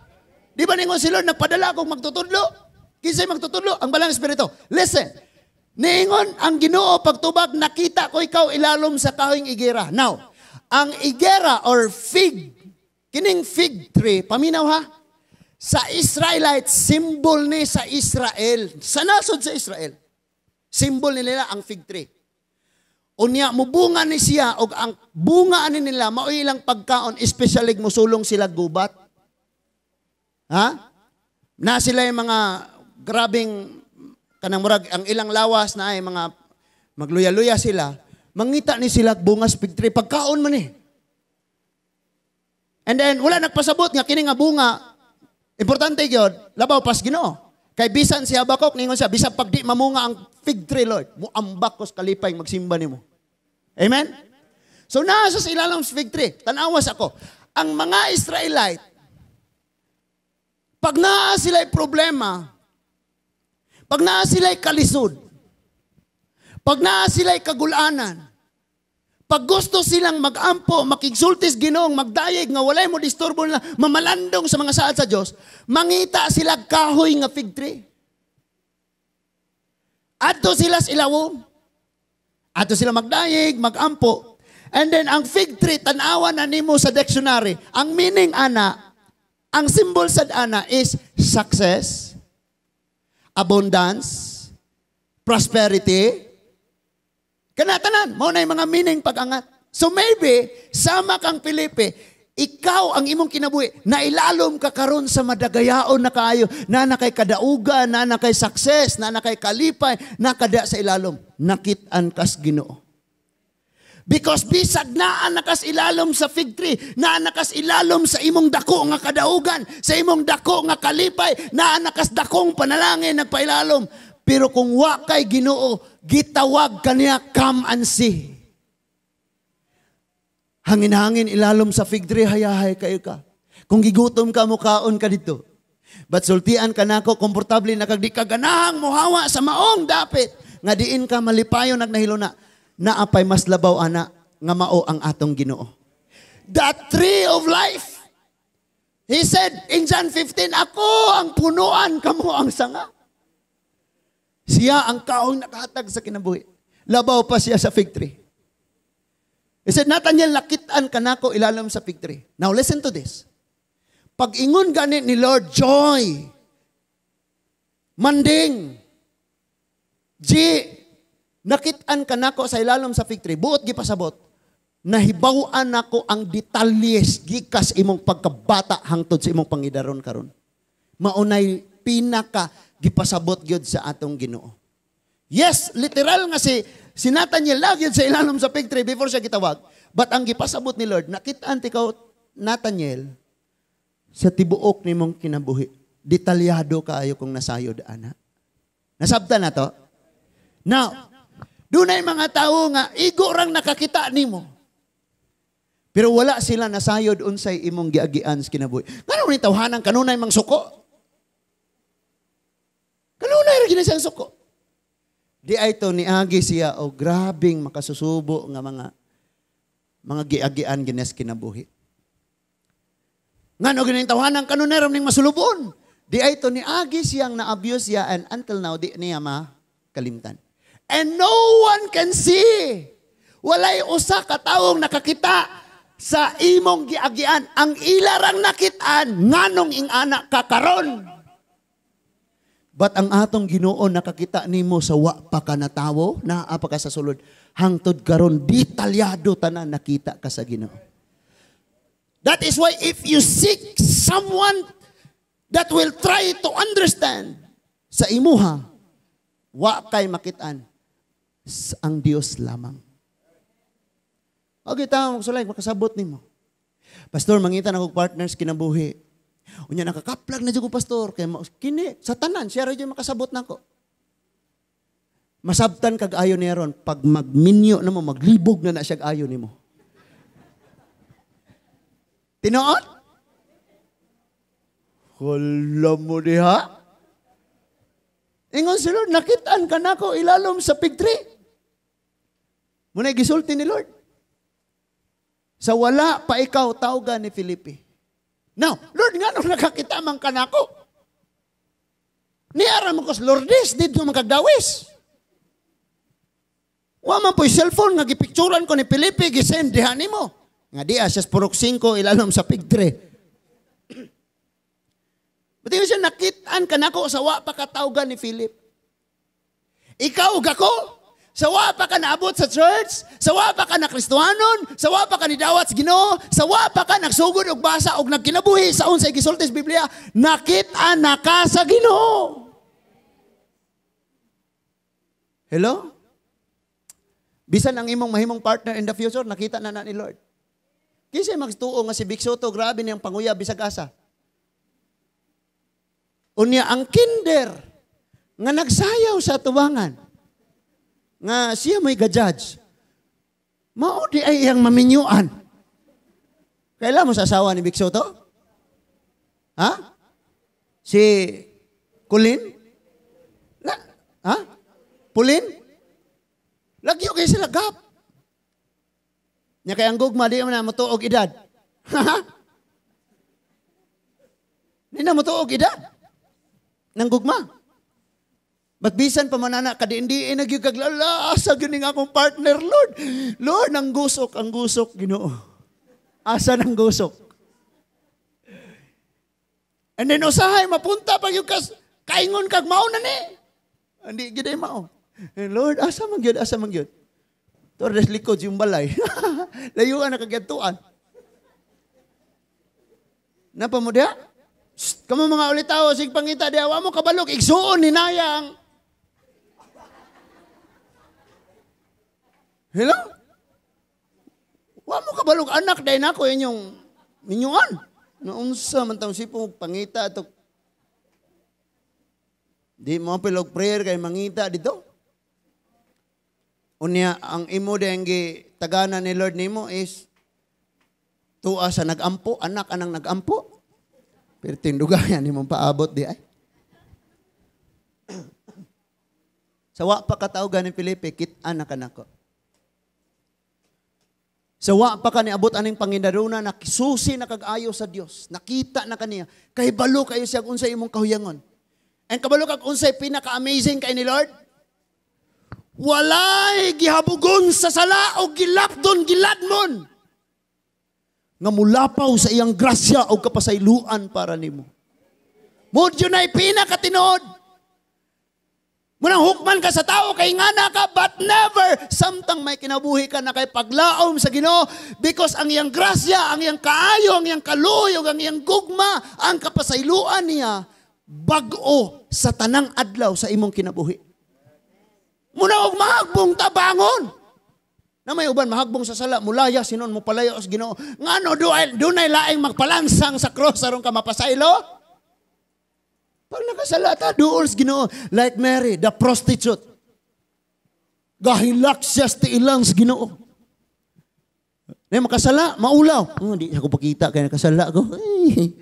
Di ba ningon si Lord nagpadala akong magtutudlo? Kinsay magtutudlo? Ang balang espiritu. Listen. Niingon ang Ginoo pagtubag, nakita ko ikaw ilalom sa kahoyng igera. Now, ang igera or fig, kining fig tree, paminaw ha? Sa Israelites, symbol ni sa Israel. Sa nasod sa Israel, symbol nila ang fig tree. Unya, mubunga ni siya, o ang bunga ani nila, mauilang pagkaon, especially musulong sila gubat. Ha? Na sila yung mga grabing kanang murag ang ilang lawas na ay mga magluya-luya sila, mangita ni sila bungas fig tree pagkaon man eh. And then wala nagpasabot nga kini nga bunga. Importante gyud, labaw pas Ginoo. Kay bisan si Habakuk ningon siya, bisan pag di mamunga ang fig tree Lord, muambak ko sa kalipay magsimba nimo. Amen. So nasa sa ilalom sa fig tree, tanawas ako. Ang mga Israelite pag naa sila'y problema, pag naa sila'y kalisod, pag naa sila'y kagulanan, pag gusto silang mag-ampo, makigsultis Ginoong, magdayeg nga walay mo disturbo na mamalandong sa mga saad sa Diyos, mangita sila kahoy nga fig tree. Adto sila sa ilawom. Adto sila magdayeg, mag-ampo. And then ang fig tree, tanawa na nimo sa dictionary. Ang meaning ana, ang symbol sa ana is success, abundance, prosperity. Kanatanan, mo na yung mga meaning pag-angat. So maybe, sama kang Felipe, ikaw ang imong kinabuhi, na ilalom ka karon sa madagayaon na kayo, na nakay kadaugan, na nakay success, na nakay kalipay, na kada sa ilalom. Nakit-an kas Ginoo. Because bisag naan nakas ilalom sa fig tree, naan nakas ilalom sa imong dako nga kadaugan, sa imong dako nga kalipay, naan nakas dakong panalangin nagpailalom. Pero kung wa kay Ginoo, gitawag kaniya come and see. Hangin-hangin ilalom sa fig tree, hayahay kayo ka. Kung gigutom ka, mukaon ka dito. But sultian ka nako, komportable na kag di ka ganahang muhawa sa maong dapit. Nga diin ka malipayon nagnahiluna. Naapay mas labaw ana nga mao ang atong Ginoo. The tree of life. He said in John 15, ako ang punuan, kamo ang sanga. Siya ang kahoy nakahatag sa kinabuhi. Labaw pa siya sa fig tree. He said, Nathaniel, nakitaan ka nako ilalom sa fig tree. Now listen to this. Pag-ingon gani ni Lord, joy, manding, nakitaan ka nako sa ilalom sa fig tree, buot gipasabot, nahibawan nako ang detalyes gikas imong pagkabata hangtod sa imong pangidaron karon. Maunay pinaka gipasabot gyud sa atong Ginoo. Yes, literal nga si Nathaniel gyud sa ilalom sa fig tree before siya gitawag. But ang gipasabot ni Lord, nakitaan tikaw Nathaniel, sa tibuok ni mong kinabuhi, detalyado kaayo kung nasayod, ana. Nasabta na to? Now, doon ay mga tao nga, igo rang nakakita nimo. Pero wala sila nasayod unsay imong giagian sa kinabuhi. Ngano ni tawhanan kanunay mang suko? Kanunay ra gini siyang suko. Di ay to niagi siya o grabing makasusubo nga mga giagian gines kinabuhi. Ngano gini tawhanan kanunay ra ning masulubon. Di ay to niagi siyang na-abuse siya and until now di niya makalimtan. And no one can see. Walay usa ka taong nakakita sa imong giagian. Ang ilarang nakitaan nganong ing anak kakaron. But ang atong Ginoo nakakita nimo sa wa pa ka na tawo, naa pa ka sa sulod, hangtod karon detalyado tanan nakita ka sa Ginoo. That is why if you seek someone that will try to understand sa imuha, wa kay makitaan ang Dios lamang. Okay, tao, magsulay, makasabot nimo. Pastor, mangita na kong partners kinabuhi. Unya nakakaplag na dyan ko, pastor. Kaya kini, sa tanan, siya rin makasabot na ko. Masabtan kag ayo niya ron, pag magminyo na mo, maglibog na siya ayo ni mo. Tinoon? Hala mo diha? Ingon si Lord, nakitaan ka na ko ilalom sa fig tree. Muna gisulti ni Lord. Sa wala pa ikaw, tawga ni Filipe. Now, Lord, nga nung nakakita man ka na ako. Niara mo ko sa Lourdes, dito magkagdawis. Wa man po'y cellphone, nga gipicturan ko ni Felipe, gisend, dihan mo. Nga di asyas purok 5, ilalom sa fig tree. Buti siya, nakitaan ka na ako sa wa pa katawgan ni Philip. Ikaw, gako, sa wa pa ka naabot sa church, sa wa pa ka na Kristohanon, sa wa pa ka ni dawat sa Ginoo, sa wa pa ka nagsugod og basa og nagkinabuhi sa unsay gisulti sa Biblia, nakita na ka sa Ginoo. Hello? Bisan ang imong mahimong partner in the future, nakita na ni Lord. Kisay magtuo nga si Big Soto, grabe niyang panguya bisag asa. Unya ang kinder nga nagsayaw sa tubangan nga siya may ga-judge. Mao di ay iyang maminyuan. Kailan mo sa asawa ni Big Soto? Ha? Si Kulin? Ha? Pulin? Lagyo kayo sila gap. Nya kay ang gugma di man mo tuog edad. Di na mo tuog edad. Nang gugma. Magbisan pa manana, kadi-indiin nagyugaglala, asa gining akong partner, Lord. Lord, ang gusok, Ginoo. Asa ng gusok. And then usahay, mapunta pa yung kaingon kag mao na ni. Hindi giday mao. Lord, asa man gyud? Torres likod yung balay. Layuan na kagyatuan. Napa mo diha? Kamu mga ulitaw, sig pangita diha, wa mo kabalog, igsuon ni nayang. Hello? Wa mo kabalog anak dahil na ko inyong minyuan. Naunsa man taong sipo pangita ito. Di mo pilog prayer kay mangita dito. Unya, ang imo dahil tagana ni Lord nimo is tuwa sa nagampo, anak anang nagampo. Pero tindugayan ni mong paabot di ay. Sa wa pa katawgan ni Felipe, kit-an na kanako. Sa wa pa ka niabot aning pangindaruna, nakisusi na kag-ayo sa Dios. Nakita na kaniya. Kay balo kayo siya unsay imong kahuyangon. And kabalo kag unsay pinaka-amazing kay ni Lord? Walay gihabugon sa sala o gilapdon giladmon. Nga mulapaw sa iyang grasya o kapasayluan para nimo. Mudyo na pinakatinood. Munang hukman ka sa tao kay ngana ka, but never samtang may kinabuhi ka na kay paglaom sa Ginoo, because ang iyang grasya, ang iyang kaayo, ang iyang kaluyog, ang iyang gugma, ang kapasayluan niya, bag-o sa tanang adlaw sa imong kinabuhi. Muna og mahagbong tabangon. Na may uban mahagbong sa sala, mulaya sinon mo palayo sa Ginoo. Ngano dunay laing magpalansang sa cross aron ka mapasaylo? Pag nakasala ta duol sa Ginoo, like Mary, the prostitute. Gahilak siya sa ilang sa Ginoo. Na makasala, maulaw. Oh, di ako pakita kaya nakasala ko. Ay.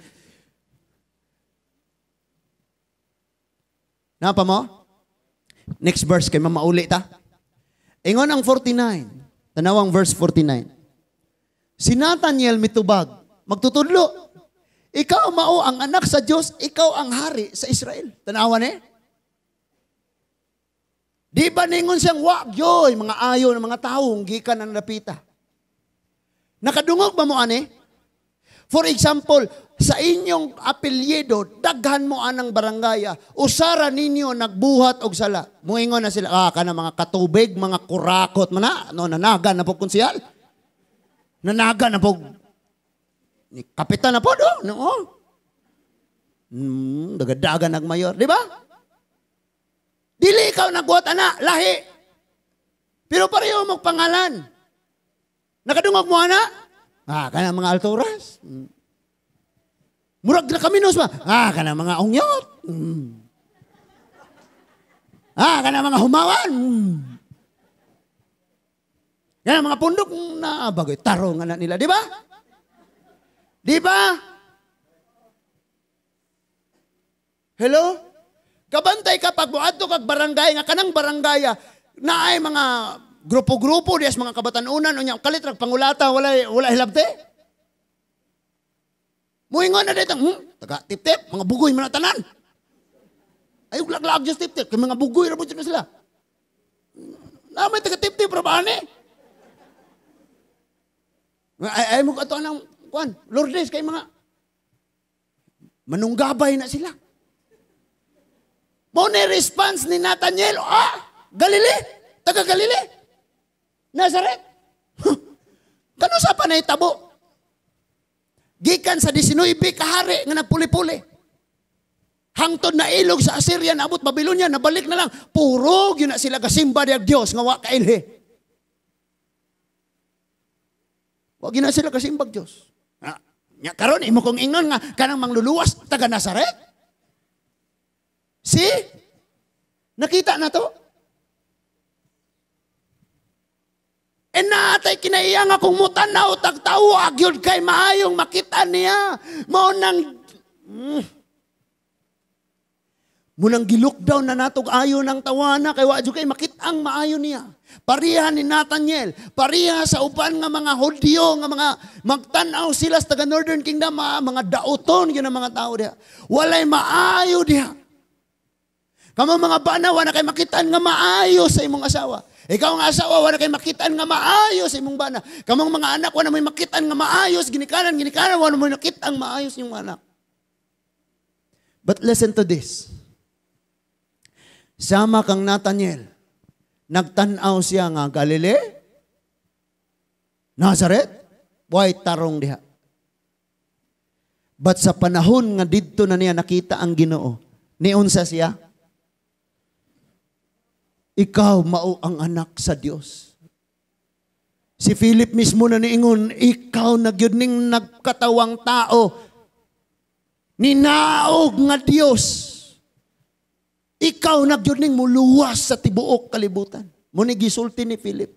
Napa mo? Next verse kay mamauli ta. Ingon ang 49. Tanawang verse 49. Si Nathanael mitubag, magtutudlo. Ikaw mao ang anak sa Diyos, ikaw ang hari sa Israel. Tanawan Di ba ningon siyang wagyoy, mga ayo ng mga taong gikan ang napita. Nakadungog ba mo For example, sa inyong apelyido, daghan mo anang barangaya, usara ninyo nagbuhat og sala. Muingon na sila, kana mga katubig, mga kurakot, nanaga na po konsyal. Nanaga na po. Kapitan na po, dagadaga nagmayor. Di ba? Dili ikaw nagbuhat, lahi. Pero pareho mong pangalan. Nakadungog mo, kana mga alturas. Murag na kaminos ba? Kana mga ungyot. Kana mga humawan. Kana mga pundok na bagoy tarong anak nila, di ba? Di ba? Hello? Kabantay ka pag buadto kag barangay nga kanang barangaya na ay mga grupo-grupo dias mga kabatanunan unya kalitrag pangulata wala hilabte. Muingon na dito, taga tip-tip, mga bugoy man na tanan. Ay uglag-lag just tip-tip, kay mga bugoy ra na sila. Namay taga tip-tip ra ba ani? Ay mo ato nang kuan, Lourdes kay mga manunggabay na sila. Mo ni response ni Nathanael, Galili, taga Galili. Nazaret. Kano sa panay tabo? Gikan sa 19 kahari nga nagpuli-puli. Hangtod na ilog sa Assyria, naabot Babylonia, nabalik na lang. Puro yun na sila kasimba diag Diyos nga wa kailhi. Wag yun na sila kasimbag Diyos. Karon imo kong ingnon nga kanang mangluluwas taga Nazaret. See? Nakita na to? E natay kinaiya nga kung mutanaw tagtawag yun kay maayong makita niya. Munang gi-lockdown na natog ayo ng tawana kay wadyo kay makitang maayo niya. Pariha ni Nathanael, pariha sa uban nga mga Hudyo nga mga magtanaw sila sa taga Northern Kingdom, mga dauton yun ang mga tao diha. Walay maayo diha. Kamang mga banawa na kay makitaan nga maayo sa imong asawa. Ikaw nga asawa, wala kay makitaan nga maayo sa imong bana. Kamang mga anak, wala may makitaan nga maayos, ginikanan, wala may makitaan maayos yung anak. But listen to this. Sama kang Nathanael, nagtanaw siya nga Galilee, Nazareth, way tarong diha. But sa panahon nga didto na niya nakita ang Ginoo, niunsa siya? Ikaw mao ang anak sa Dios. Si Philip mismo na niingon, ikaw nagyud ning nagkatawang tao. Ninaog nga Dios. Ikaw nagyud ning muluwas sa tibuok kalibutan. Muni gisulti ni Philip.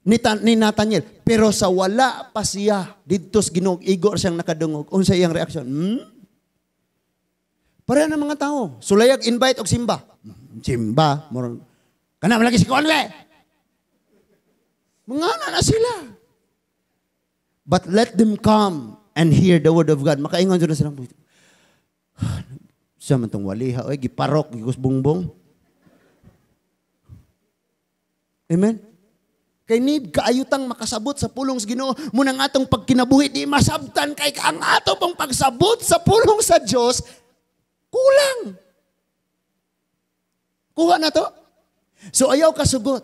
Ni Nathanael. Pero sa wala pa siya, didto sa Ginoo, igor siyang nakadungog. Unsa iyang reaksyon? Para na mga tao. Sulayag invite og simba. Simba. Kana malagi si Konwe. Mga na sila. But let them come and hear the word of God. Makaingon sila silang buhay. Siya man itong waliha. Oy, giparok, gigusbongbong. Amen? Kay need kaayutang makasabot sa pulong sa Ginoo. Munang atong pagkinabuhi, di masabtan kay ang ato pong pagsabot sa pulong sa Diyos, kulang. Kuha na to? So ayaw kasugot.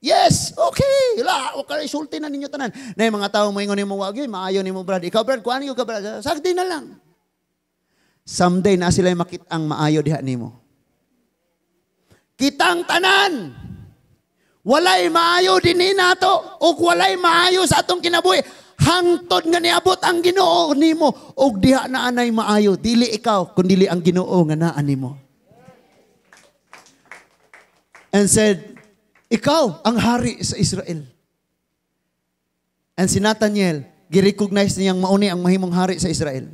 Yes, okay. O ka isulti na ninyo tanan. Na yung mga tao mo ingon ni mo wagi, maayo ni mo brad. Ikaw brad, kuhaan yung ka brad. Sagdi na lang. Someday na sila makitang maayo diha nimo. Kitang tanan. Walay maayo dinhi nato ug walay maayo sa atong kinabuhi. Hangtod nga niabot ang Ginoo nimo ug diha na anay maayo, dili ikaw kundi ang Ginoo nga naa nimo. And said, ikaw ang hari sa Israel. And si Nathaniel, gi-recognize niyang mauni ang mahimong hari sa Israel.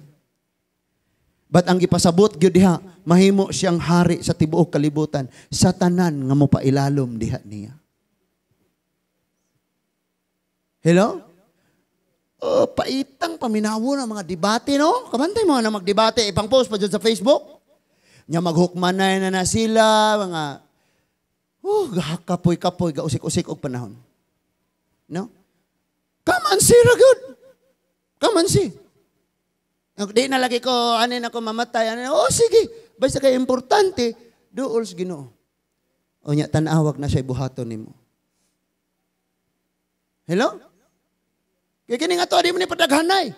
But ang ipasabot gyud diha, mahimo siyang hari sa tibuok kalibutan sa tanan nga mopailalom diha niya. Hello? Oh, paitang paminawo ng mga debate, no? Kabantay mo na magdebate, ipang post pa dyan sa Facebook. Nya maghukmanay na sila, mga kapoy-kapoy, gausik-usik og panahon. No? Come and see, good. Come and see. Di na lagi ko, anin ako mamatay. Sige. Basta kayo importante, duol sa Ginoo. O nya, tanawag na siya buhaton nimo. Hello? Kaya kini nga to, di mo ni padaghanay.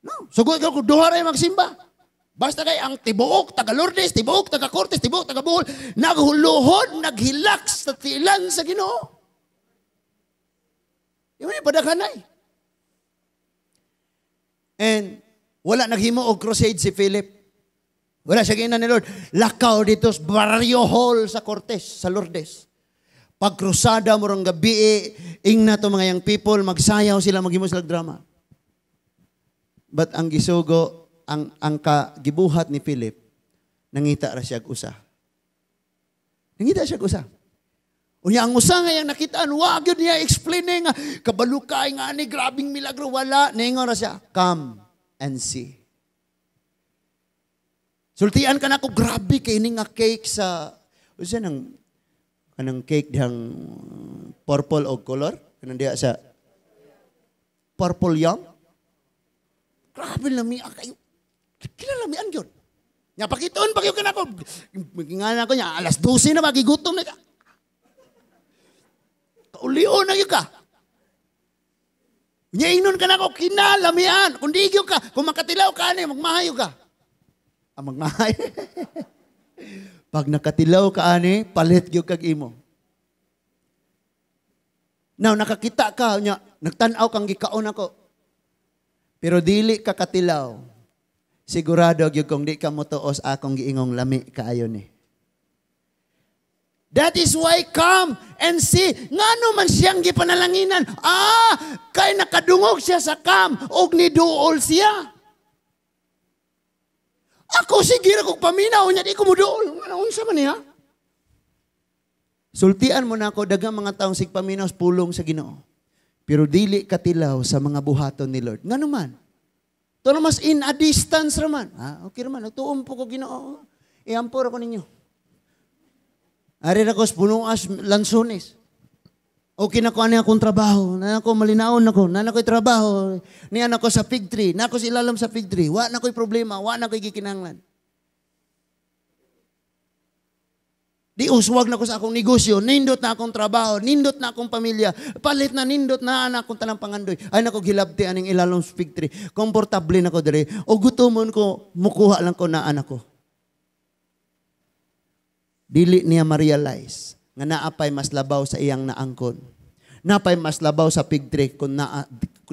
No? Sugod ko, duha rin magsimba. Basta kay ang tibuok, taga Lourdes, tibuok, taga Cortes, tibuok, taga Bohol, naghuluhod, naghilak sa tilan sa Ginoo. Di mo ni padaghanay. And wala naghimo og crusade si Philip. Wala siya ginan ni Lord. Lakaw dito sa Barrio Hall sa Cortes, sa Lourdes. Pagkrusada mo rong gabi, ingna to mga young people, magsayaw sila, maghimo sila drama. But ang gisugo, ang kagibuhat ni Philip, nangita ra siya usa. Nangita siya usa. Unya ang usa nga yang nakitaan, wag yun niya explaining, kabalukay nga ni, grabing milagro, wala. Ningon ra siya, come and see. Sultian ka na ko, grabe kay ini nga cake sa, usa kanang cake dihang purple o color, kanang diha sa purple yum. Grabe lami kayo. Kinalamian yun. Nya pakitoon pa kayo kanako. Nga ko niya, alas 12 na magigutom na ka. Kaulion na yun ka. Nya ingnon ka na ko, kinalamian. Kung di yun ka, kung makatilaw ka na, magmahayo ka. Magmahayo. Pag nakatilaw ka ani, palit yun kag imo. Now, nakakita ka, nya, nagtanaw kang gikaon ako. Pero dili ka katilaw. Sigurado gyud kung di ka motuos akong giingong lami kaayo ni. That is why come and see. Ngano man siyang gipanalanginan. Kay nakadungog siya sa kam og niduol siya. Ako sige ra kog paminaw nya di ko muduol. Ano unsa man niya? Sultian mo na ako daghang mga taong sigpaminaw pulong sa Ginoo. Pero dili katilaw sa mga buhaton ni Lord. Ngano man? Ito na mas in a distance raman. Okay raman. Nagtuon po ko Ginoo. Iampor ako ninyo. Ari na ko sa punuas lansones. Okay na ko ani akong trabaho. Na ako malinaon ako. Na ako'y trabaho. Niyan ako sa fig tree. Na ako sa ilalim sa fig tree. Wa na ko'y problema. Wa na ko'y gikinanglan. Di uswag na ko sa akong negosyo, nindot na akong trabaho, nindot na akong pamilya, palit na nindot na anak kong tanang pangandoy. Ay nako gilabti aning ilalong fig tree. Komportable na ko dire. O gutomon ko, mukuha lang ko na anak ko. Dili niya ma-realize nga naapay mas labaw sa iyang naangkon. Naapay mas labaw sa fig tree kung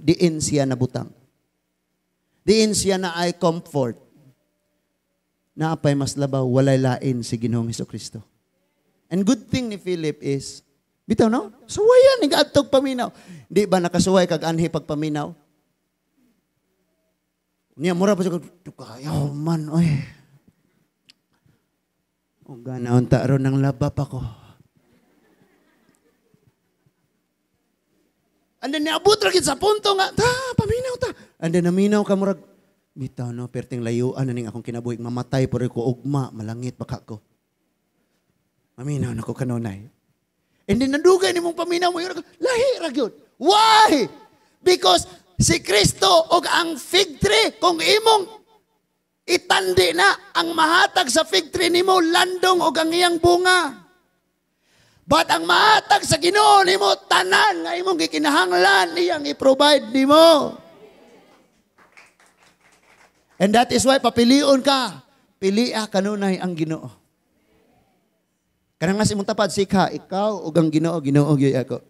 diin siya nabutang. Diin siya na ay comfort. Naapay mas labaw, walay lain si Ginoong Hesukristo. And good thing ni Philip is, bitaw no? Suwayan, nag-atog paminaw. Di ba nakasuway kag anhi pagpaminaw? Niya, mura pa siya, kayaw man, oy. O ganaon ta ron ng labap ako. And then niabot rin sa punto nga, paminaw ta. And then naminaw ka murag, bitaw no, perting layuan na ning akong kinabuhi, mamatay po rin ko, ugma, malangit baka ko. Maminaw na ko kanunay. And then nadugay ni mong paminaw mo yun. Lahi ra gyud. Why? Because si Kristo og ang fig tree, kung imong itandi na ang mahatag sa fig tree nimo, landong og ang iyang bunga. But ang mahatag sa Ginoo nimo, tanan nga imong gikinahanglan, iyang i-provide nimo. And that is why papilion ka. Pilia kanunay ang Ginoo. Kanang nasa imong tapad, sikha, ikaw ug ang Ginoo, Ginoo gyud ako.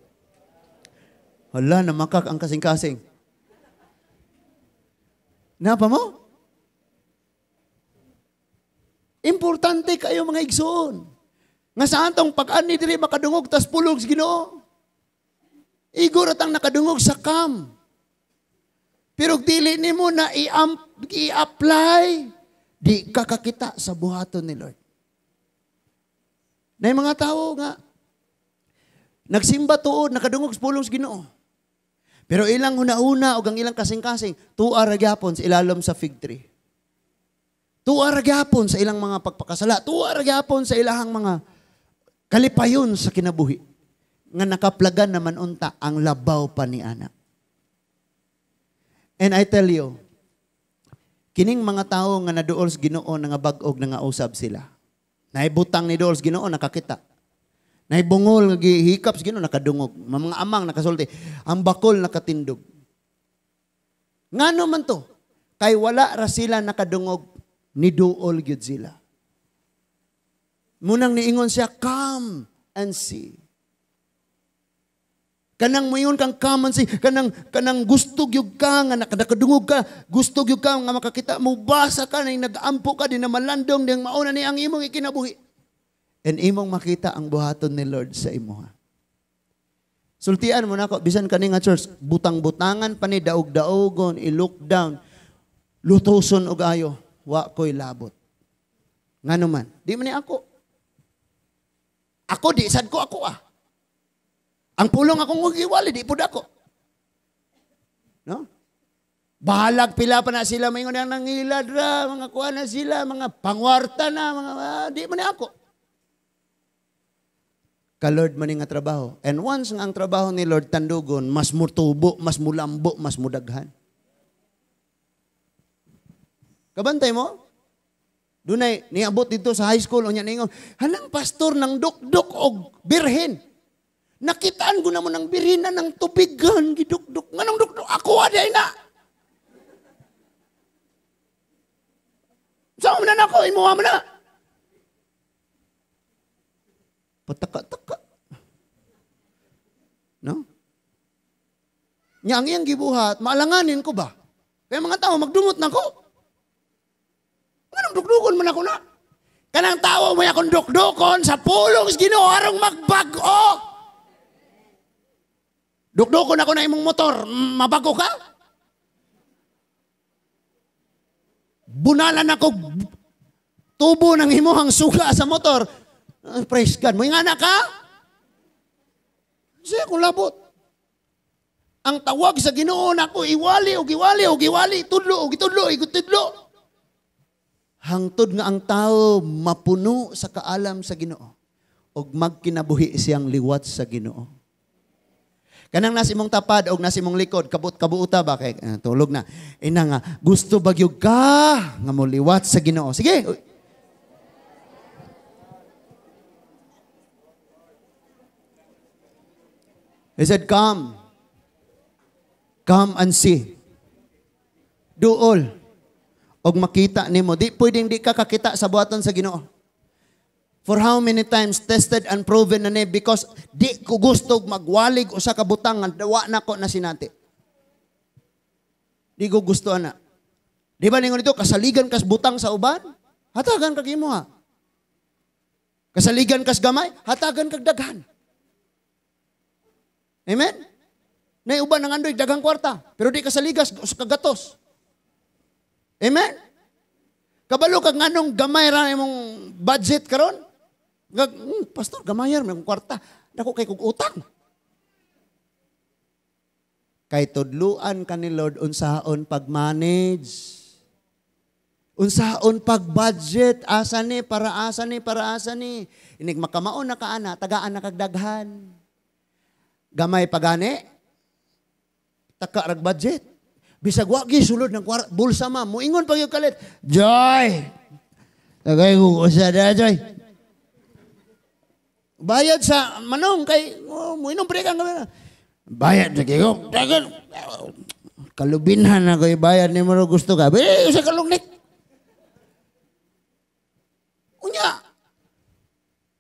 Hala, namakak ang kasing-kasing. Napa mo? Importante kayo mga igsoon. Nga saan tong pag-ani diri makadungog tas pulog sa Ginoo. Igor atang nakadungog sa kam. Pero dili nimo na i-apply, di ka kakita sa buhaton ni Lord. Na mga tao nga, nagsimba tuod, nakadungog sa pulong sa Ginoo. Pero ilang una-una o ang ilang kasing-kasing, tuwa ragyapon sa ilalom sa fig tree. Tuwa ragyapon sa ilang mga pagpakasala. Tuwa ragyapon sa ilang mga kalipayon sa kinabuhi. Nga nakaplagan naman unta ang labaw pa ni anak. And I tell you, kining mga tao nga naduol sa Ginoo nga bag-og nga usab sila. Naibutang ni dool sa Ginoo nakakita. Naibungol nga gihikap sa Ginoo nakadungog. Mga amang nakasulti, ang bakol nakatindog. Ngano man to? Kay wala ra sila nakadungog ni duol gyud sila. Munang niingon siya, come and see. Kanang mayon kang come and see, kanang gusto gyud ka nga nakadungog ka, gusto gyud ka nga makakita mo basa ka na nag-ampo ka din na malandong ding mauna ni ang imong ikinabuhi. And imong makita ang buhaton ni Lord sa imuha. Sultian mo nako bisan kani nga church, butang-butangan pa ni daog-daogon, i-look down, lutoson og ayo, wa koy labot. Ngano man, di man ni ako. Ako di sad ko ako ah. Ang pulong akong ugiwali, di po dako. No? Bahalag pila pa na sila, may nang nangilad ra, mga kuha na sila, mga pangwarta na, mga, di mo na ako. Ka-Lord man nga trabaho. And once nga ang trabaho ni Lord tandugon, mas mutubo, mas mulambo, mas mudaghan. Kabantay mo? Dunay, niabot dito sa high school, o niya ningon, hanang pastor ng duk-duk o birhen. Nakitaan ko naman ng birina ng tubigan, giduk-duk. Nganong duk-duk? Ako aday na. Saan mo na ako? Imuha mo na. Pataka-taka. No? Nya ang iyang gibuhat, maalanganin ko ba? Kaya mga tao, magdumot na ko. Nganong duk-dukon man ako na? Kanang tao mo akong duk-dukon sa pulong Ginoo arong magbago. Dukdukon ako na imong motor, mabago ka? Bunalan ako tubo ng imuhang suga sa motor. Praise God. Mo nga na ka? Siya kung labot. Ang tawag sa Ginoo nako iwali o giwali, tudlo o gitudlo, igutudlo. Hangtod nga ang tao mapuno sa kaalam sa Ginoo og magkinabuhi siyang liwat sa Ginoo. Kanang nasa imong tapad o nasa imong likod, kabuuta ba? Kay, tulog na. Ina nga, gusto bagyog ka nga mo liwat sa Ginoo. Sige. He said, come. Come and see. Duol. Og makita nimo. Di pwedeng di ka kakita sa buhaton sa Ginoo. For how many times tested and proven na ni because di ko gusto magwalig o sa kabutangan, dawa na ko na sinati. Di ko gusto na. Di ba ningon ito, kasaligan kas butang sa uban? Hatagan kag imo ha. Kasaligan kas gamay? Hatagan kag daghan. Amen? Nay uban nang andoy daghang kwarta, pero di kasaligas sa kagatos. Amen? Kabalo kag nganong gamay ra imong budget karon? Pastor, gamayar, may kwarta. Dako kay kong utang. Kay tudluan ka ni Lord unsaon pag-manage. Unsaon pag-budget. Asa ni, para asa ni. Inig makamaon na ka ana, tagaan na kagdaghan. Gamay pagani, taka rag budget. Bisag wagi sulod ng bulsa ma. Muingon pag yung kalit, Joy! Tagay ko sa da, Joy. Bayad sa manong kay muinom pre kang bayad sa kiko. Dagan kalubinhan na koy bayad ni mo gusto ka. Sa kalungnik. Unya.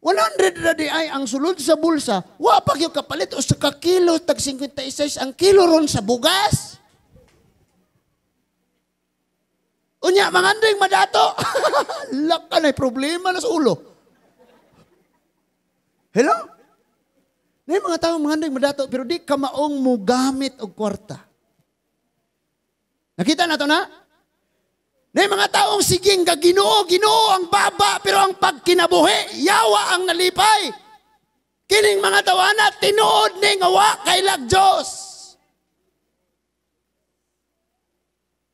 100 na di ay ang sulod sa bulsa, wa pa yung kapalit o sa kakilo, tag 56 ang kilo ron sa bugas. Unya, mga anding madato. Laka na problema na sa ulo. Hello? Na yung mga tao, mga anding madato, pero di ka maong mo gamit og kwarta. Nakita na to na? Na yung mga taong siging Ginoo ang baba, pero ang pagkinabuhi, yawa ang nalipay. Kining mga tawana, tinuod ning awa kay lag Diyos.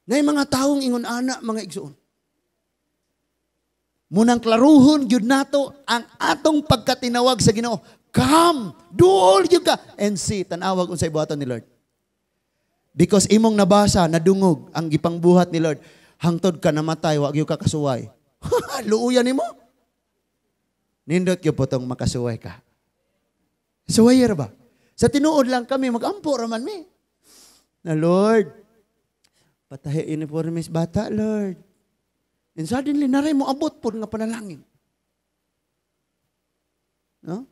Na yung mga taong ingon ana, mga igsoon. Munang klaruhon, yun nato, ang atong pagkatinawag sa Ginoo. Come, duol yun ka. And see, tanawag kung sa ibuhatan ni Lord. Because imong nabasa, nadungog, ang gipangbuhat ni Lord. Hangtod ka namatay, wag yung kakasuway. Luuyan ni mo. Nindot yung potong makasuway ka. Suwayer ba? Sa tinuod lang kami, mag-ampo raman mi. Na Lord, patahi uniformes bata, Lord. And suddenly, naray mo abot po nga panalangin. No?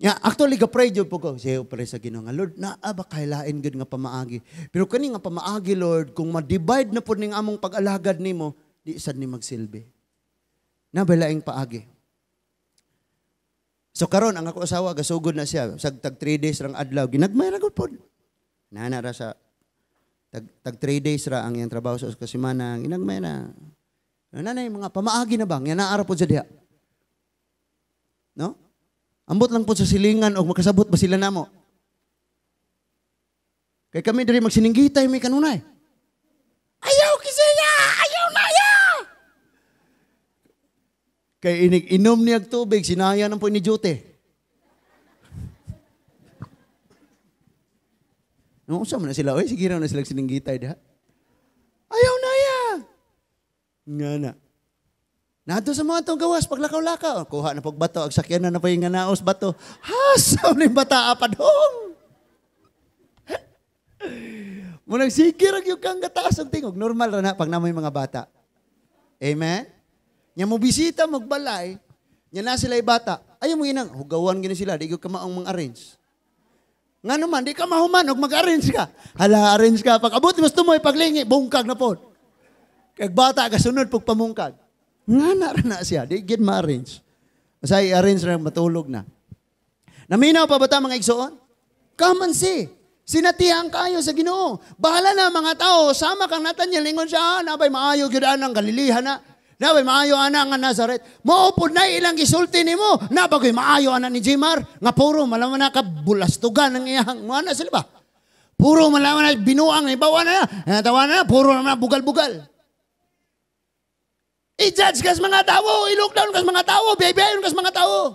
Yeah, actually, ga-pray dyan po ko. Siya pala sa Ginoo nga, Lord, naaba kailain gud nga pamaagi. Pero kani nga pamaagi, Lord, kung ma-divide na po ning among pag-alagad nimo, di sad ni magsilbi. Nabalaing paagi. So karon ang ako asawa, gasugod na siya. Tag 3 days rang adlaw. Ginagmay ra gud po. Nana ra sa tag 3 days ra ang iyang trabaho sa kasimana. Ginagmay na. Nanay, mga pamaagi na bang? Yan naara po sa diha. No? Ambot lang po sa silingan o makasabot ba sila namo? Kaya kami diri magsininggitay may kanunay. Ayaw kisiya! Ayaw na ya! Kaya inom niya tubig, sinaya ng po ni Jute. Nung usam na sila, sige raw na sila sininggitay diha. Ayaw na ya! Nga na. Nato sa mga itong gawas, paglakaw-lakaw. Kuha na pagbato, agsakyan na pa yung naos bato. Hasaw na yung bata apadong. Munang sikirag yung kang gataas ang tingog. Normal na pag namoy mga bata. Amen? Nya mo bisita, magbalay. Nya na sila yung bata. Ayaw mo inang, hugawan gini sila, di ka maong mag-arrange. Nga naman, di ka mahuman, huwag mag-arrange ka. Hala, arrange ka. Pag abot, mas tumoy, paglingi, bungkag na po. Kag bata, kasunod, pag pamungkag. Nga na siya, di gid ma-arrange. Basta i-arrange na matulog na. Naminaw pa ba ta mga igsoon? Come and see. Sinatihan kayo sa Ginoo. Bahala na mga tao, sama kang Nathaniel, lingon siya, nabay maayo gyud ang Galiliha na. Nabay maayo ana nga Nazareth. Maupod na ilang gisulti nimo. Nabagoy maayo ana ni Jimar, nga puro malaman na ka bulastugan ang iyang mana sila ba? Puro malaman na binuang ibawa na. Tawa na, puro na bugal-bugal. I-judge kas mga tao, i-lockdown kas mga tao, biyayon kas mga tao.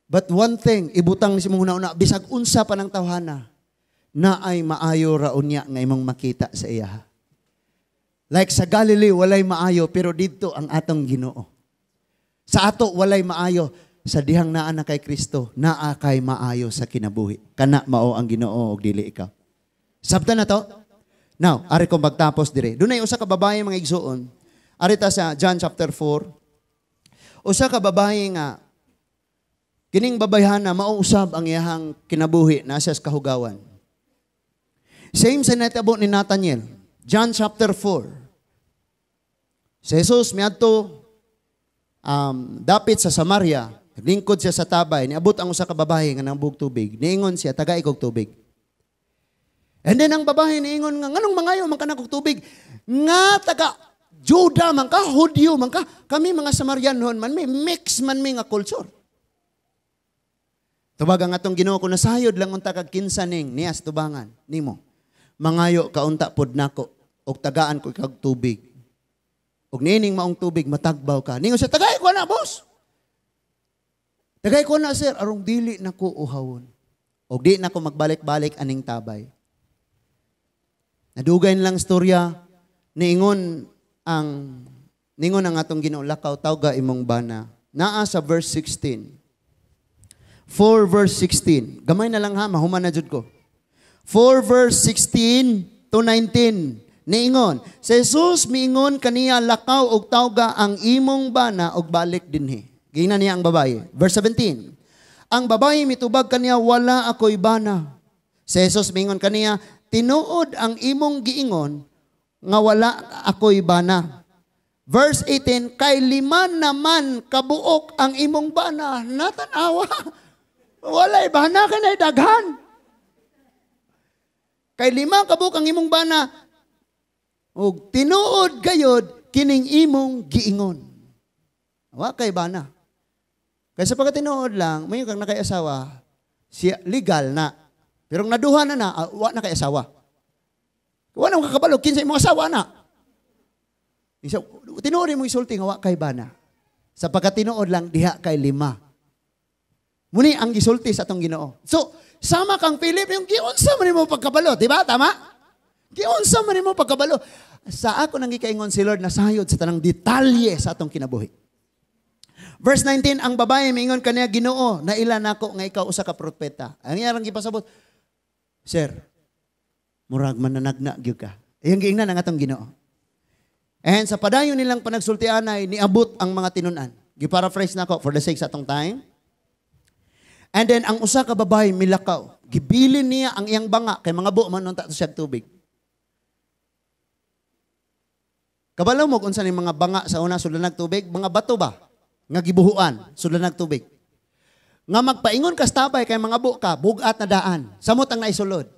But one thing, ibutang ni si mong una, bisag unsa pa ng tawhana, na ay maayo raon niya nga imong makita sa iya. Like sa Galilee, walay maayo, pero dito ang atong Ginoo. Sa ato, walay maayo. Sa dihang naa na kay Kristo, naa kay maayo sa kinabuhi. Kana mao ang Ginoo og dili ikaw. Sabta na to? Now, ari kong magtapos dire. Dunay usa ka babae mga igsoon. Arita sa John chapter 4, usa ka babae nga, kining babayhana, mauusab ang iyahang kinabuhi, nasa kahugawan. Same sa natabo ni Nathaniel, John chapter 4. Si Jesus miadto dapit sa Samaria, lingkod siya sa tabay, niabot ang usa ka babae nga nambug tubig, niingon siya, tagay kog tubig. And then ang babae niingon nga, nganong mangayo man ka na kog tubig? Nga taga Juda man ka, Hudyo man ka, kami mga Samarianon man, may mix man may nga culture. Tubag ang atong Ginoo ko nasayod lang unta kag kinsa ning niyas tubangan nimo. Mangayo ka unta pod nako og tagaan ko kag tubig. Og nining maong tubig matagbaw ka. Ningon sa tagay ko na, boss. Tagay ko na, sir, arong dili nako uhawon. Og di nako magbalik-balik aning tabay. Nadugay lang storya ningon ang atong Ginoo, lakaw tawga imong bana. Naa sa verse 16. 4 verse 16. Gamay na lang ha, mahuman na jud ko. 4 verse 16 to 19. Niingon, si Jesus miingon kaniya lakaw og tawga ang imong bana og balik dinhi. Gina niya ang babae. Verse 17. Ang babae mitubag kaniya wala ako'y bana. Si Jesus miingon kaniya tinuod ang imong giingon nga wala ako'y bana. Verse 18, kay 5 naman kabuok ang imong bana. Natanawa. Wala'y bana kanay daghan. Kay 5 kabuok ang imong bana. O tinuod gayod kining imong giingon. Wa kay bana. Kaysa pagka tinuod lang, may kang nakay-asawa, siya legal na. Pero kung naduha na wa na kay asawa. Wa na kakabalo, kinsa imong asawa na. Isa, tinuod mo isulti nga wa kay bana. Sa pagkatinuod lang, diha kay 5. Muni ang gisulti sa atong Ginoo. So, sama kang Philip, yung giunsa man mo pagkabalo. Diba? Tama? Giunsa man mo pagkabalo. Sa ako nang gikaingon si Lord na sayod sa tanang detalye sa atong kinabuhi. Verse 19, ang babae mingon kaniya Ginoo, naila nako nga ikaw usa ka propeta. Ang iyang gipasabot, Sir, murag mananagna gyud ka. Iyang giingnan ang atong Ginoo. And sa padayon nilang panagsultian ay niabot ang mga tinunan. Giparaphrase nako for the sake sa atong time. And then ang usa ka babae milakaw. Gibilin niya ang iyang banga kay mga buo man unta siya tubig. Kabalo mo kung saan yung mga banga sa una sulanag tubig, mga bato ba? Nga gibuhuan, sulanag tubig. Nga magpaingon ka tabay kay mga buka, bugat na daan. Samot ang naisulod.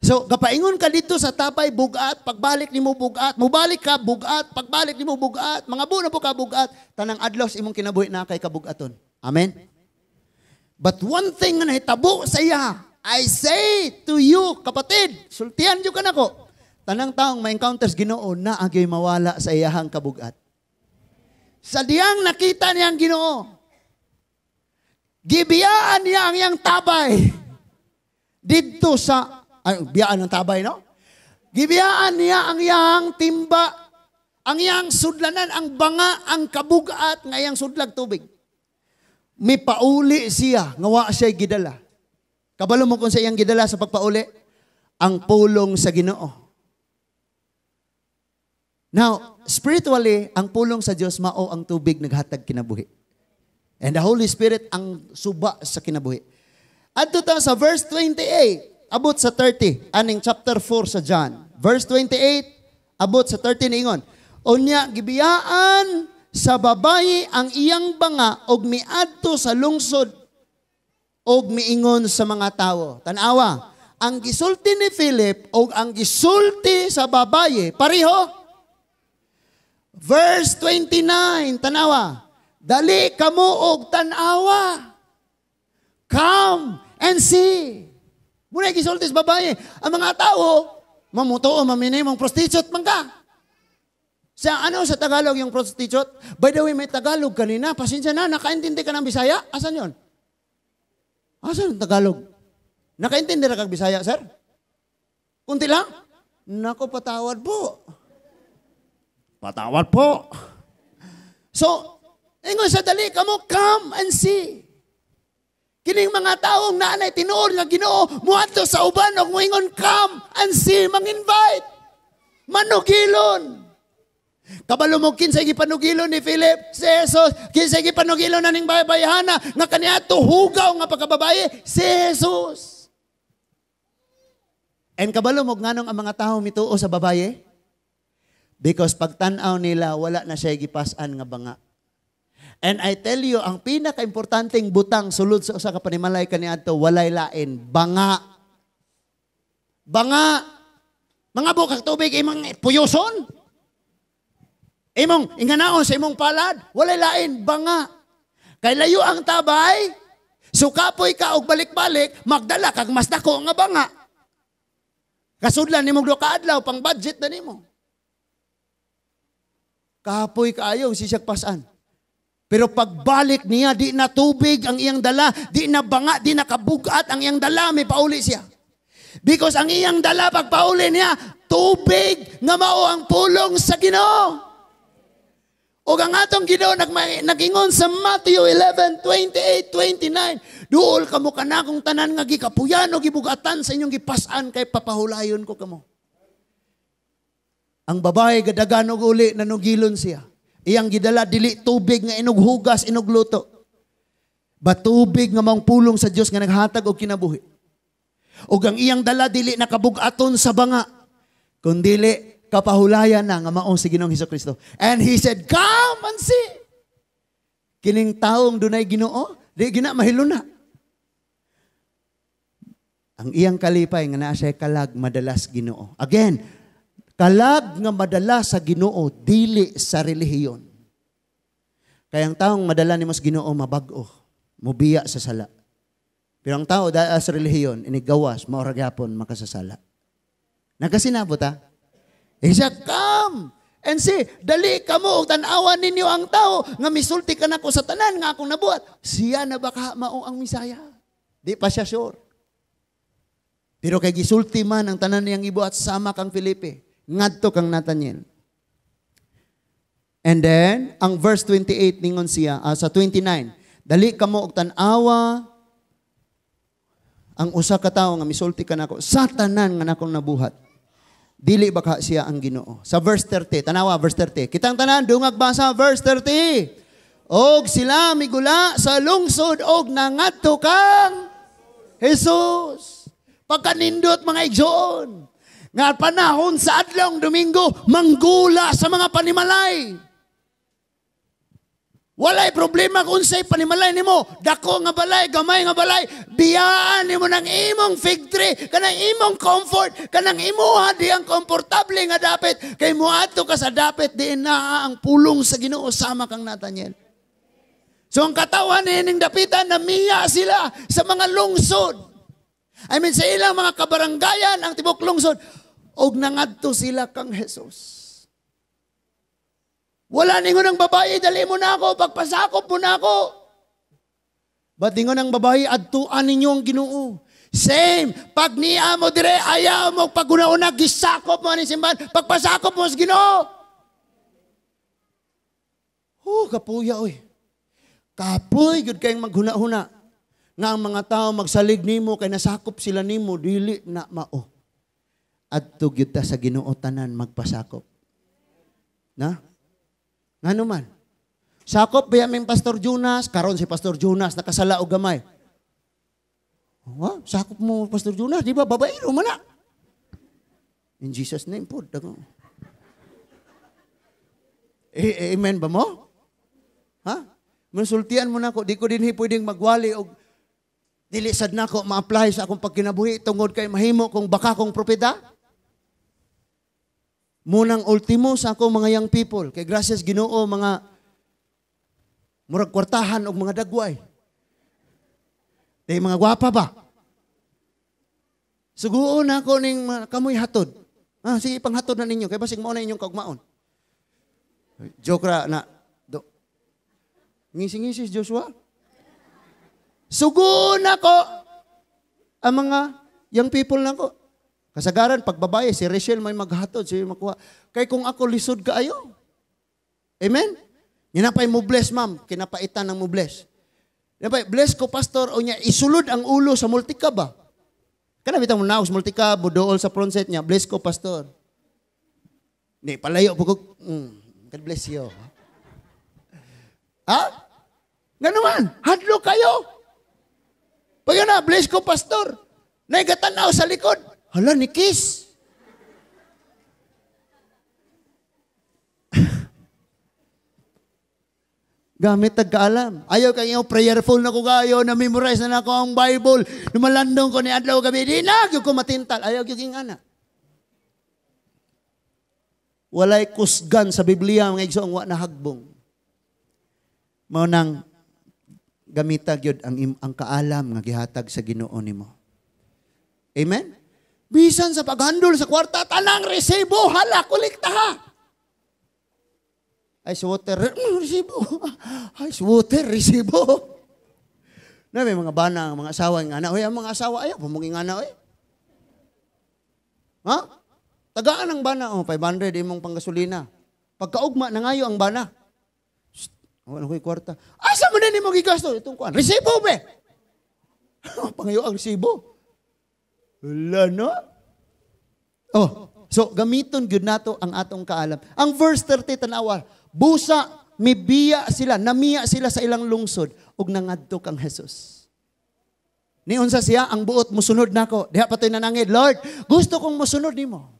So, kapaingon ka dito sa tapay, bugat, pagbalik ni mo bugat, mubalik ka, bugat, pagbalik ni mo bugat, mga buo na po ka bugat, tanang adlaw imong kinabuhi na kay kabugaton. Amen? But one thing na hitabo sa iya, I say to you, kapatid, sultihan nyo ka na ko, tanang taong may encounters Ginoo na agay mawala sa iyahang kabugat. Sa diyang nakita niyang Ginoo, gibiyaan niya ang iyang tabay dito sa biyaan ng tabay, no? Gibiyaan niya ang iyang timba, ang iyang sudlanan, ang banga, ang kabugat, nga iyang sudlag tubig. May pauli siya, nga wa siya gidala. Kabalo mo kung sa iyang gidala sa pagpauli? Ang pulong sa Ginoo. Now, spiritually, ang pulong sa Diyos, mao ang tubig naghatag kinabuhi. And the Holy Spirit ang suba sa kinabuhi. At ito sa verse 28, abot sa 30, aning chapter 4 sa John. Verse 28, abot sa 30 niingon. Unya, gibiyaan sa babayi ang iyang banga og miadto sa lungsod og miingon sa mga tawo. Tanawa, ang gisulti ni Philip og ang gisulti sa babayi, pareho. Verse 29, tanawa, dali kamo og tanawa. Come and see. Muna gisulti sa babae. Ang mga tao, mamuto o maminimong prostitute man ka. Sa ano sa Tagalog yung prostitute? By the way, may Tagalog kanina. Pasensya na, nakaintindi ka ng Bisaya? Asan yon? Asan ang Tagalog? Nakaintindi na kag Bisaya, sir? Kunti lang? Nako, patawad po. Patawad po. So, ingon sa dali ka mo, come and see. Kining mga taong naanay tinuod nga Ginoo muadto sa uban og moingon come and see, mang-invite. Manugilon. Kabalo mo kinsay gipanugilon ni Philip, si Jesus, kinsay gipanugilon na ning baybayhana nga kaniya tuhugaw nga pagkababaye, si Jesus. And kabalo mo nganong ang mga tawo mituo sa babaye? Because pagtan-aw nila wala na siya gipas-an nga banga. And I tell you, ang pinaka-importanting butang sulod sa usa ka panimalay kaniadto walay lain, banga. Banga. Mga bukak tubig imong puyoson. Imong inganaon sa imong palad, walay lain, banga. Kay layo ang tabay, sukapoy ka og balik-balik, magdala kag mas dako nga banga. Kasudlan nimo do ka adlaw pang budget na nimo. Kapoy kaayo sisyak pasan. Pero pagbalik niya, di na tubig ang iyang dala, di na banga, di na kabugat ang iyang dala, may pauli siya. Because ang iyang dala, pagpauli niya, tubig nga mao ang pulong sa Ginoo. O O ang atong Ginoo nagingon sa Matthew 11:28-29, duol kamo kanakong tanan nga gikapuyan o gibugatan sa inyong gipas-an kay papahulayon ko kamo. Ang babae gadagan og uli nanugilon siya. Iyang gidala dili tubig nga inughugas inugluto. Batubig nga maong pulong sa Dios nga naghatag og kinabuhi. Ug ang iyang dala dili nakabug-aton sa banga, kundili kapahulayan na nga mao si Ginoong Hesukristo. And he said, "Come and see." Kining taong dunay Ginoo, di gina mahiluna. Ang iyang kalipay nga naa siya kalag madalas Ginoo. Again, kalag nga madalas sa Ginoo dili sa relihiyon. Kaya ang taong madala ni mas Ginoo mabag-o, mubiya sa sala. Pero ang tao dahil sa relihiyon, inigawas, mauragyapon, makasasala. Nagkasinabot ha? Isa, come and see, dali ka mo, tanawan ninyo ang tao, nga misulti ka na ko sa tanan, nga akong nabuhat. Siya na baka mao ang Misaya. Di pa siya sure. Pero kay gisulti man ang tanan niyang ibuhat, sama kang Felipe, ngadto kang Nathaniel. And then, ang verse 28 ningon siya, sa 29, dali ka mo og tanawa, ang usa ka tawo nga misulti ka nako sa tanan nga nakong nabuhat. Dili baka siya ang Ginoo. Sa verse 30, tanawa verse 30. Kitang tanan dungag basa verse 30. Og sila migula sa lungsod og nangadto kang Jesus. Pagkanindot mga igsoon. Nga panahon sa adlong Domingo manggula sa mga panimalay. Walay problema kung unsay panimalay nimo, dako nga balay, gamay nga balay, biyaan nimo ng imong fig tree, kanang imong comfort, kanang imuha di ang komportable nga dapit, kay muadto ka sa dapit di na ang pulong sa Ginoo sama kang Nathaniel. So ang katawan ning dapitan namiya sila sa mga lungsod. I mean sa ilang mga kabaranggayan ang tibok lungsod og nangadto sila kang Jesus. Wala ningon ang babae, dali mo na ako, pagpasakop mo na ako. Ba't ningon ang babae, adtuan ninyo ang Ginoo. Same, pag niya mo dire, ayaw mo, pag una-una, gisakop mo ang simbahan, pagpasakop mo sa Ginoo. Kapuya, oy. Kapuy, good kayong maghuna-huna. Nga ang mga tao magsalig nimo, kay nasakop sila nimo, dili na mao. Adto gyud ta sa Ginoo tanan magpasakop. Na? Nga naman. Sakop ba yung Pastor Jonas? Karon si Pastor Jonas nakasala o gamay. Sakop mo Pastor Jonas, di ba? Babaero man na. In Jesus' name po. Amen ba mo? Ha? Mansultian mo na ako. Di ko din pwedeng magwali o dilisad na ako ma-apply sa akong pagkinabuhi tungod kay mahimo kung baka kong propeta. Munang ultimo sa akong mga young people. Kay gracias Ginoo mga murag kwartahan o mga dagway. Tay mga gwapa ba? Suguon ako ning kamoy hatod. Sige panghatod na ninyo kay basig mao na inyong kaugmaon. Joke ra na. Ngisi-ngisi Joshua. Suguon ako ang mga young people nako. Kasagaran, pag babae, si Rachel may maghatod, siya makuha. Kaya kung ako lisod ka ayo. Amen? Yanapay mo bless, ma'am. Kinapaitan ng mo bless. Yanapay, bless ko, pastor, o niya, isulod ang ulo sa multika ba? Kanabitang mo naos, multika, budool sa front set niya, bless ko, pastor. Hindi, palayo po ko, God bless you. Ha? Ganuman, hadlo kayo. Pag yun na, bless ko, pastor. Naigatanaw sa likod. Hala, ni Kiss. Gamit tagkaalam. Ayaw kayo prayerful na ko kayo, na-memorize na ako ang Bible, lumalandong ko ni adlaw gabi, di na, ko matintal. Ayaw yung ana. Walay kusgan sa Biblia, mga igsoong wa na hagbong. Mao nang gamitag yun ang kaalam nga gihatag sa Ginoo nimo. Amen? Bisan sa paghandol sa kwarta, tanang resibo, hala, kulikta ha. Ice water, resibo. Ice water, resibo. Na may mga bana, mga asawa ng anak. Ang mga asawa, ayaw, pumunging anak. Ha? Tagaan ang bana, 500 imong panggasolina. Pagkaugma, nangayo ang bana. Wala ko'y kwarta. Asa mo na ni mo gigasto? Itong kuan. Resibo, be! Pangayo ang resibo. Wala no? Oh, so gamiton gyud nato ang atong kaalam. Ang verse 30 tanawa, busa mibiya sila, namiya sila sa ilang lungsod ug nangadto kang Jesus. Niun sa siya ang buot mosunod nako. Diha patoy nanangid, Lord, gusto kong mosunod nimo.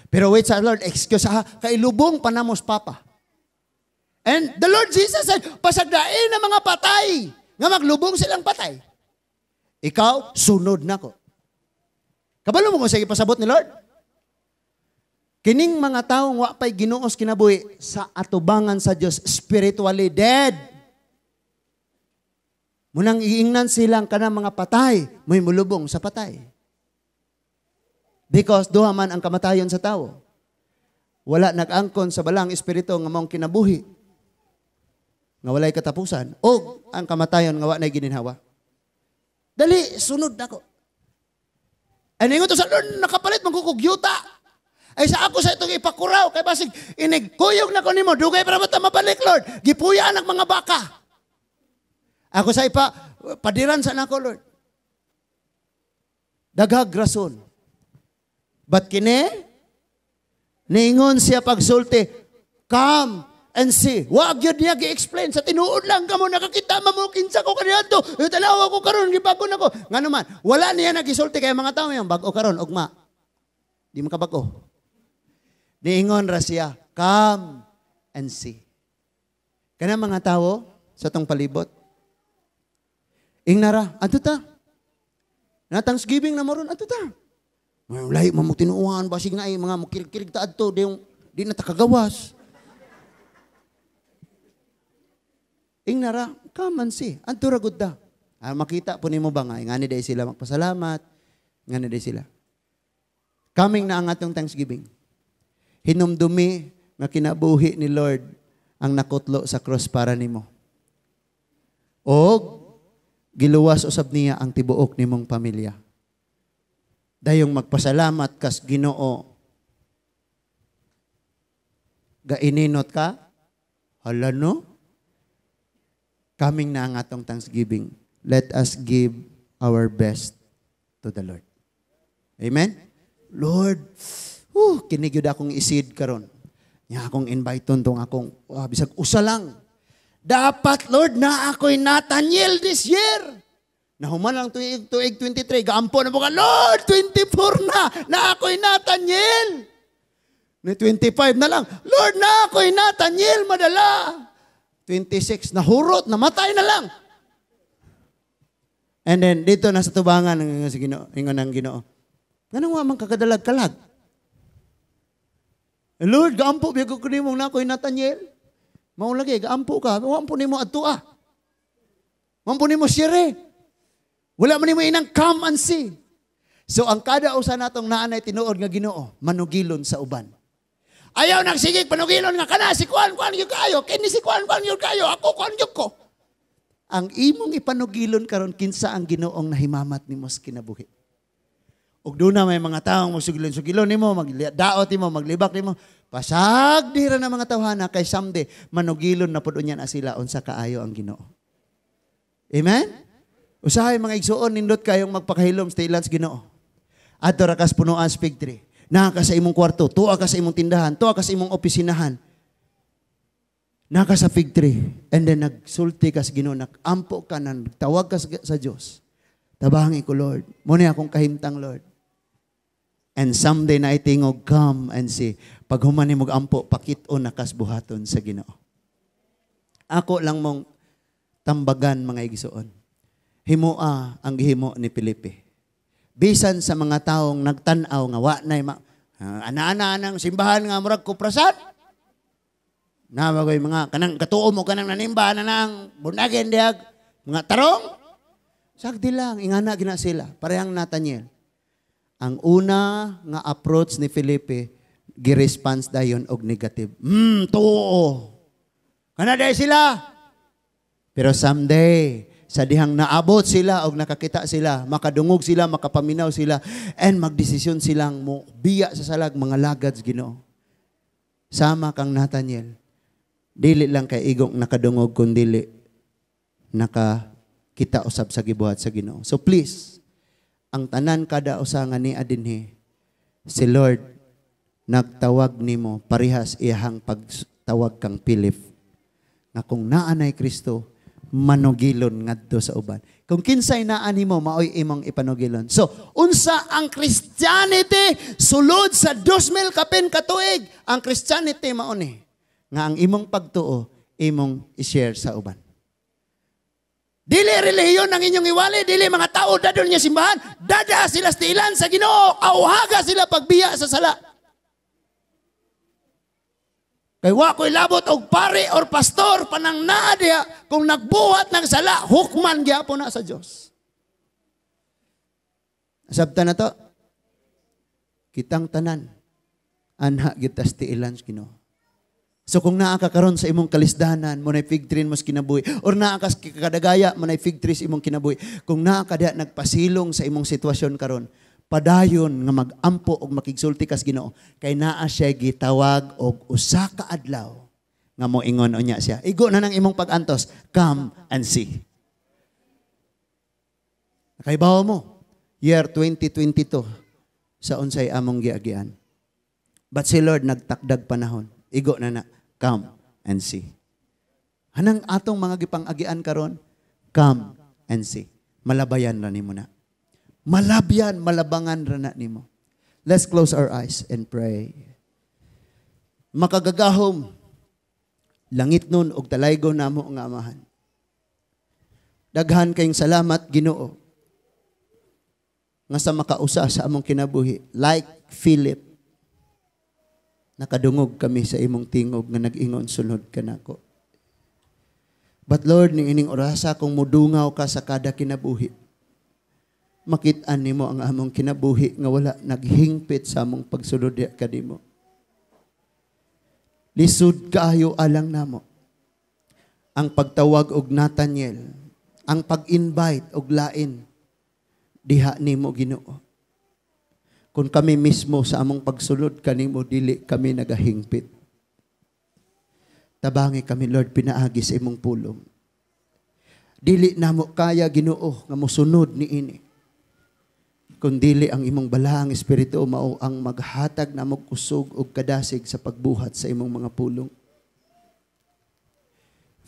Pero wait sa Lord, excuse ha, kay lubong panamos papa. And the Lord Jesus said, pasagdain na mga patay, nga maglubong silang patay. Ikaw, sunod nako. Kabalo mo kung sige pasabot ni Lord? Kining mga taong wa pay ginuos kinabuhi sa atubangan sa Dios, spiritually dead. Munang iingnan silang kanang mga patay, may mulubong sa patay. Because duha man ang kamatayon sa tao. Wala nag-angkon sa balang espiritu nga maong kinabuhi. Nga walay katapusan. O ang kamatayon nga wa na gininhawa. Dali, sunod nako. Ay ningon to sa Lord, nakapalit magkukugyuta. Ay sa ako sa itong ipakuraw, kay basig inigkuyog na ko nimo, dugay para mata mabalik, Lord. Gipuya ang mga baka. Ako sa padiran sa nako, Lord. Daghag rason. But kini, ningon siya pagsulti, come and see. Wag yun niya gi-explain. Sa tinuod lang ka mo, nakakita mo, kinsa ko kaniadto. Tanaw ako karon, gibago na ko. Nga naman, wala niya nagisulti kaya mga tao yung bago karon, ugma. Di mo kabago. Niingon ra siya, come and see. Kana mga tao sa tong palibot. Ingnara, ato ta. Na Thanksgiving na moron, ato ta. Lahi mo tinuuhan, basig na ay mga mukirig-kirig ta adto, di na takagawas. Ingnara, come and see. Anto ra gud ta. Makita po nimo ba nga, ngani day sila magpasalamat, ngani day sila. Coming na ang atong Thanksgiving. Hinumdumi nga kinabuhi ni Lord ang nakutlo sa cross para nimo. O giluwas usab niya ang tibuok nimong pamilya. Dayong magpasalamat kas Ginoo. Gaininot ka? Hala no? Coming na ang atong Thanksgiving. Let us give our best to the Lord. Amen? Lord, kinigyod akong isid karon. Nya akong invite tong akong bisag usa lang. Dapat Lord na ako'y Nathaniel this year. Nahuman lang tuig 23, gaampo na mo ka, Lord, 24 na ako'y Nathaniel. Na 25 na lang, Lord na ako'y Nathaniel madala. 26, nahurot, namatay na lang. And then dito na sa tubangan ng Ginoo, ingon ng Ginoo. Ganun nga man kakadalag kalag. Lord, gaampo, biya ko kunimong na ako'y Nathaniel. Maulagi, gaampo ka. Wampo nimo atua. Wampo nimo sire. Wala man nimo inang come and see. So, ang kada usa natong naanay tinuod nga Ginoo, manugilon sa uban. Ayaw nagsigig panugilon nga kana, si Kuan yun kayo. Kini si Kuan yun kayo. Ako Kuan yun ko. Ang imong ipanugilon karon kinsa ang Ginoong nahimamat nimo sa kinabuhi. Ug doon na may mga taong sugilon nimo, magdaot nimo, maglibak nimo. Pasag dira na mga tawhana kay someday manugilon na pud unyan sila unsa kaayo ang Ginoo. Amen? Usahay mga igsuon nindot kayong magpakahilom sa ilan sa Ginoo. Adto ra kas punuan sa fig tree. Naa ka sa imong kwarto, tuwa ka sa imong tindahan, tuwa ka sa imong opisinahan. Naa ka sa fig tree and then nagsulti ka sa Ginoo, nagampo ka na tawag ka sa Dios. Tabangi ko Lord, muna akong kahimtang Lord. And someday na itingog, come and see. Pag humani mong ampo, pakit-o nakas buhaton sa Ginoo. Ako lang mong tambagan mga igsoon. Himoa ang gihimo ni Felipe. Bisan sa mga taong nagtanaw nga wa nay ana-ana nang simbahan nga murag kuprasan. Nabagoy mga kanang katuo mo kanang nanimba na nang bunagin diag mga tarong. Sagdi lang ingana gina sila, parehang Nathaniel. Ang una nga approach ni Felipe, gi-response dayon og negative. Tuo. Kana day sila. Pero someday, sa dihang naabot sila og nakakita sila, makadungog sila, makapaminaw sila, and magdesisyon silang mo biya sa salag mga lagads Ginoo. Sama kang Nathaniel. Dili lang kay igong nakadungog kundi nakakita usab sa gibuhat sa Ginoo. So please, ang tanan kada usa nga ni adinhi, si Lord nagtawag nimo parihas iyahang pagtawag kang Philip. Nga kung naanay Kristo, manugilon ngadto sa uban. Kung kinsay naani mo, maoy imong ipanugilon. So, unsa ang Christianity sulod sa 2000 kapin katuig? Ang Christianity mao ni nga ang imong pagtuo, imong i-share sa uban. Dili relihiyon ang inyong iwali, dili mga tao dadon niya simbahan, dada sila stilan sa Ginoo, auhaga sila pagbiya sa sala. Kay wa ko'y labot og pare or pastor panang naa diha kung nagbuhat ng sala, hukman gyapon na sa Dios. Sabta na to, kitang tanan, anha kita stiilan sa Ginoo. So kung naa ka karon sa imong kalisdanan, mo na fig tree mo sa kinabuhi, or naa ka kadagaya, mo na fig tree sa imong kinabuhi, kung naa ka diha nagpasilong sa imong sitwasyon karon, padayon nga magampo og makigsulti kas Ginoo, kay naa siya gitawag og usa ka adlaw nga moingon unya siya. Igo na nang imong pag-antos, come and see. Nakaibaw mo, year 2022 sa unsay among giagian. But si Lord nagtakdag panahon. Igo na come and see. Hanang atong mga gipang-agian karon, come and see. Malabayan ra nimo na. Malabyan, malabangan ra na nimo. Let's close our eyes and pray. Makagagahom, langit nun og talaygo namo nga amahan. Daghan kayong salamat Ginoo nga sa makausa sa among kinabuhi, like Philip. Nakadungog kami sa imong tingog nga nag-ingon sunod ka nako. But Lord, ning ining orasa kung mudungaw ka sa kada kinabuhi, makit-an nimo ang among kinabuhi nga wala naghingpit sa among pagsulod kanimo. Lisod kaayo alang namo ang pagtawag og Nathaniel, ang pag-invite og lain diha nimo Ginoo. Kung kami mismo sa among pagsulod kanimo, dili kami nagahingpit. Tabangi kami, Lord, pinaagi sa imong pulong. Dili namo kaya Ginoo nga mosunod ni ini. Kung dili ang imong balaang espiritu mao ang maghatag namo kusog og kadasig sa pagbuhat sa imong mga pulong.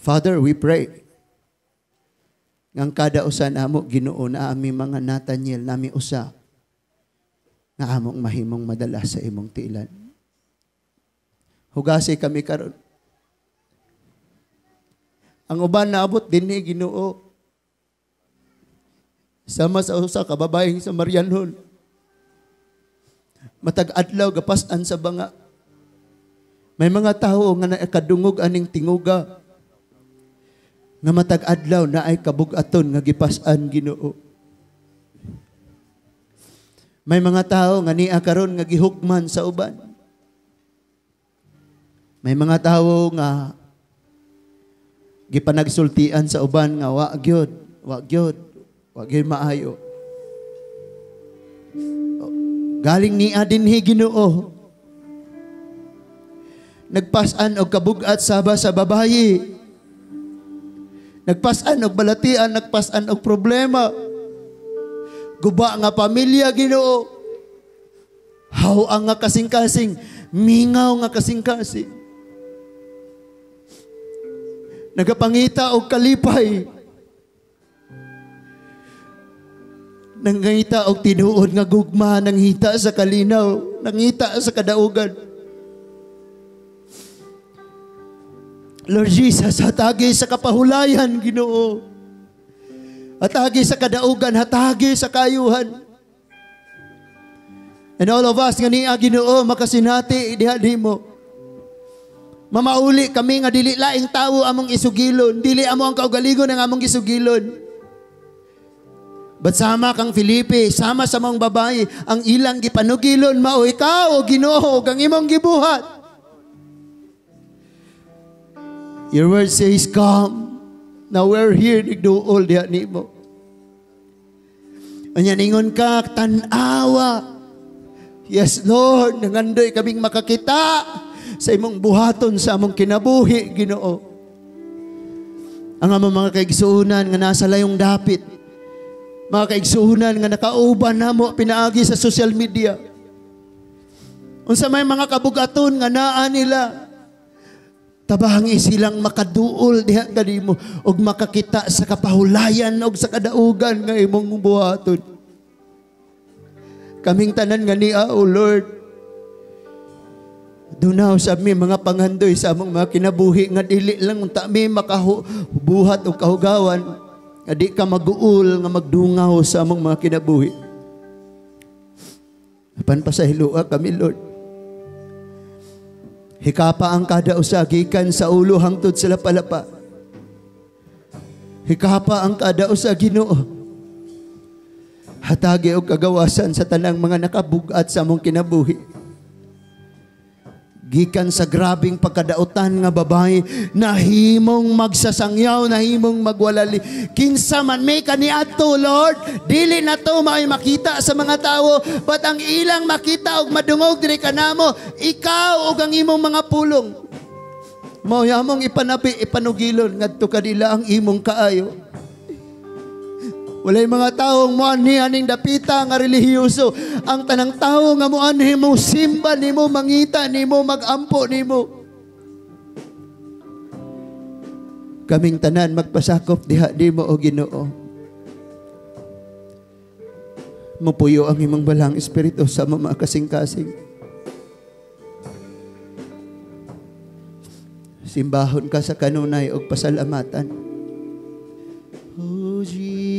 Father, we pray ngang kada usa namo Ginoo na ami mga Nathaniel nami usa nga among mahimong madala sa imong tiilan. Hugasi kami karon. Ang uban naabot dinhi Ginoo. Sama sa usa ka babaeng sa Marianhon. Matag adlaw gapas-an sa banga. May mga tawo nga nakadungog aning tinguga. Nga matag adlaw na ay kabug-aton nga gipas-an Ginoo. May mga tao nga niya karon nga gihukman sa uban. May mga tao nga gipanagsultian sa uban nga wa gyud maayo. Galing niya dinhi Ginoo. Nagpas-an og kabug-at saba sa babayi. Nagpas-an og balatian, nagpas-an og problema. Guba nga pamilya Ginoo. Haw-ang nga kasing-kasing, mingaw nga kasing-kasing. Nagapangita og kalipay. Nangita og tinuod nga gugma, nanghita sa kalinaw, nanghita sa kadaugan. Lord Jesus, hatagi sa kapahulayan Ginoo. Hatagi sa kadaugan, hatagi sa kayuhan. And all of us nga niya Ginoo makasinati diha nimo. Mamauli kami nga dili laing tawo among isugilon, dili amo ang kaugalingon ang among isugilon. But sama kang Filipe, sama sa mga babae, ang ilang gipanugilon mao ikaw o Ginoo kang imong gibuhat. Your word says, come. Now we're here, nigduol diha nimo. Anya ningon ka, tanawa. Yes, Lord, nangandoy kaming makakita sa imong buhaton sa among kinabuhi, Ginoo. Ang among mga kaigsuunan nga nasa layong dapit, mga kaigsuunan nga nakauban namo pinaagi sa social media, unsa may mga kabugaton nga naa nila, tabangi silang makaduol diha kanimo og makakita sa kapahulayan og sa kadaugan nga imong buhaton. Kaming tanan nga niya, O Lord, dunaw sa mi mga pangandoy sa among mga kinabuhi nga dili lang unta mi makabuhat og kahugawan, nga di ka maguul nga magdungaw sa among mga kinabuhi. Apan pasahilua kami, Lord. Hikapa ang kada usa gikan sa ulo hangtod sa lapalapa. Hikapa ang kada usa, Ginoo. Hatagi og kagawasan sa tanang mga nakabugat sa among kinabuhi. Gikan sa grabing pagkadautan nga babae, nahimong magsasangyaw, nahimong magwalali. Kinsa man may kaniadto, Lord, dili na to may makita sa mga tao, but ang ilang makita og madungog diri kanamo, ikaw og ang imong mga pulong. Mao yamong ipanapi, ipanugilon ngadto kadila ang imong kaayo. Walay mga taong muanhi aning dapita nga relihiyoso. Ang tanang tao nga muanhi mo simba nimo, mangita nimo, magampo nimo. Kaming tanan magpasakop diha nimo, O Ginoo. Mupuyo ang imong balang espiritu sa mga kasing-kasing. Simbahon ka sa kanunay og pasalamatan. Oh Jesus.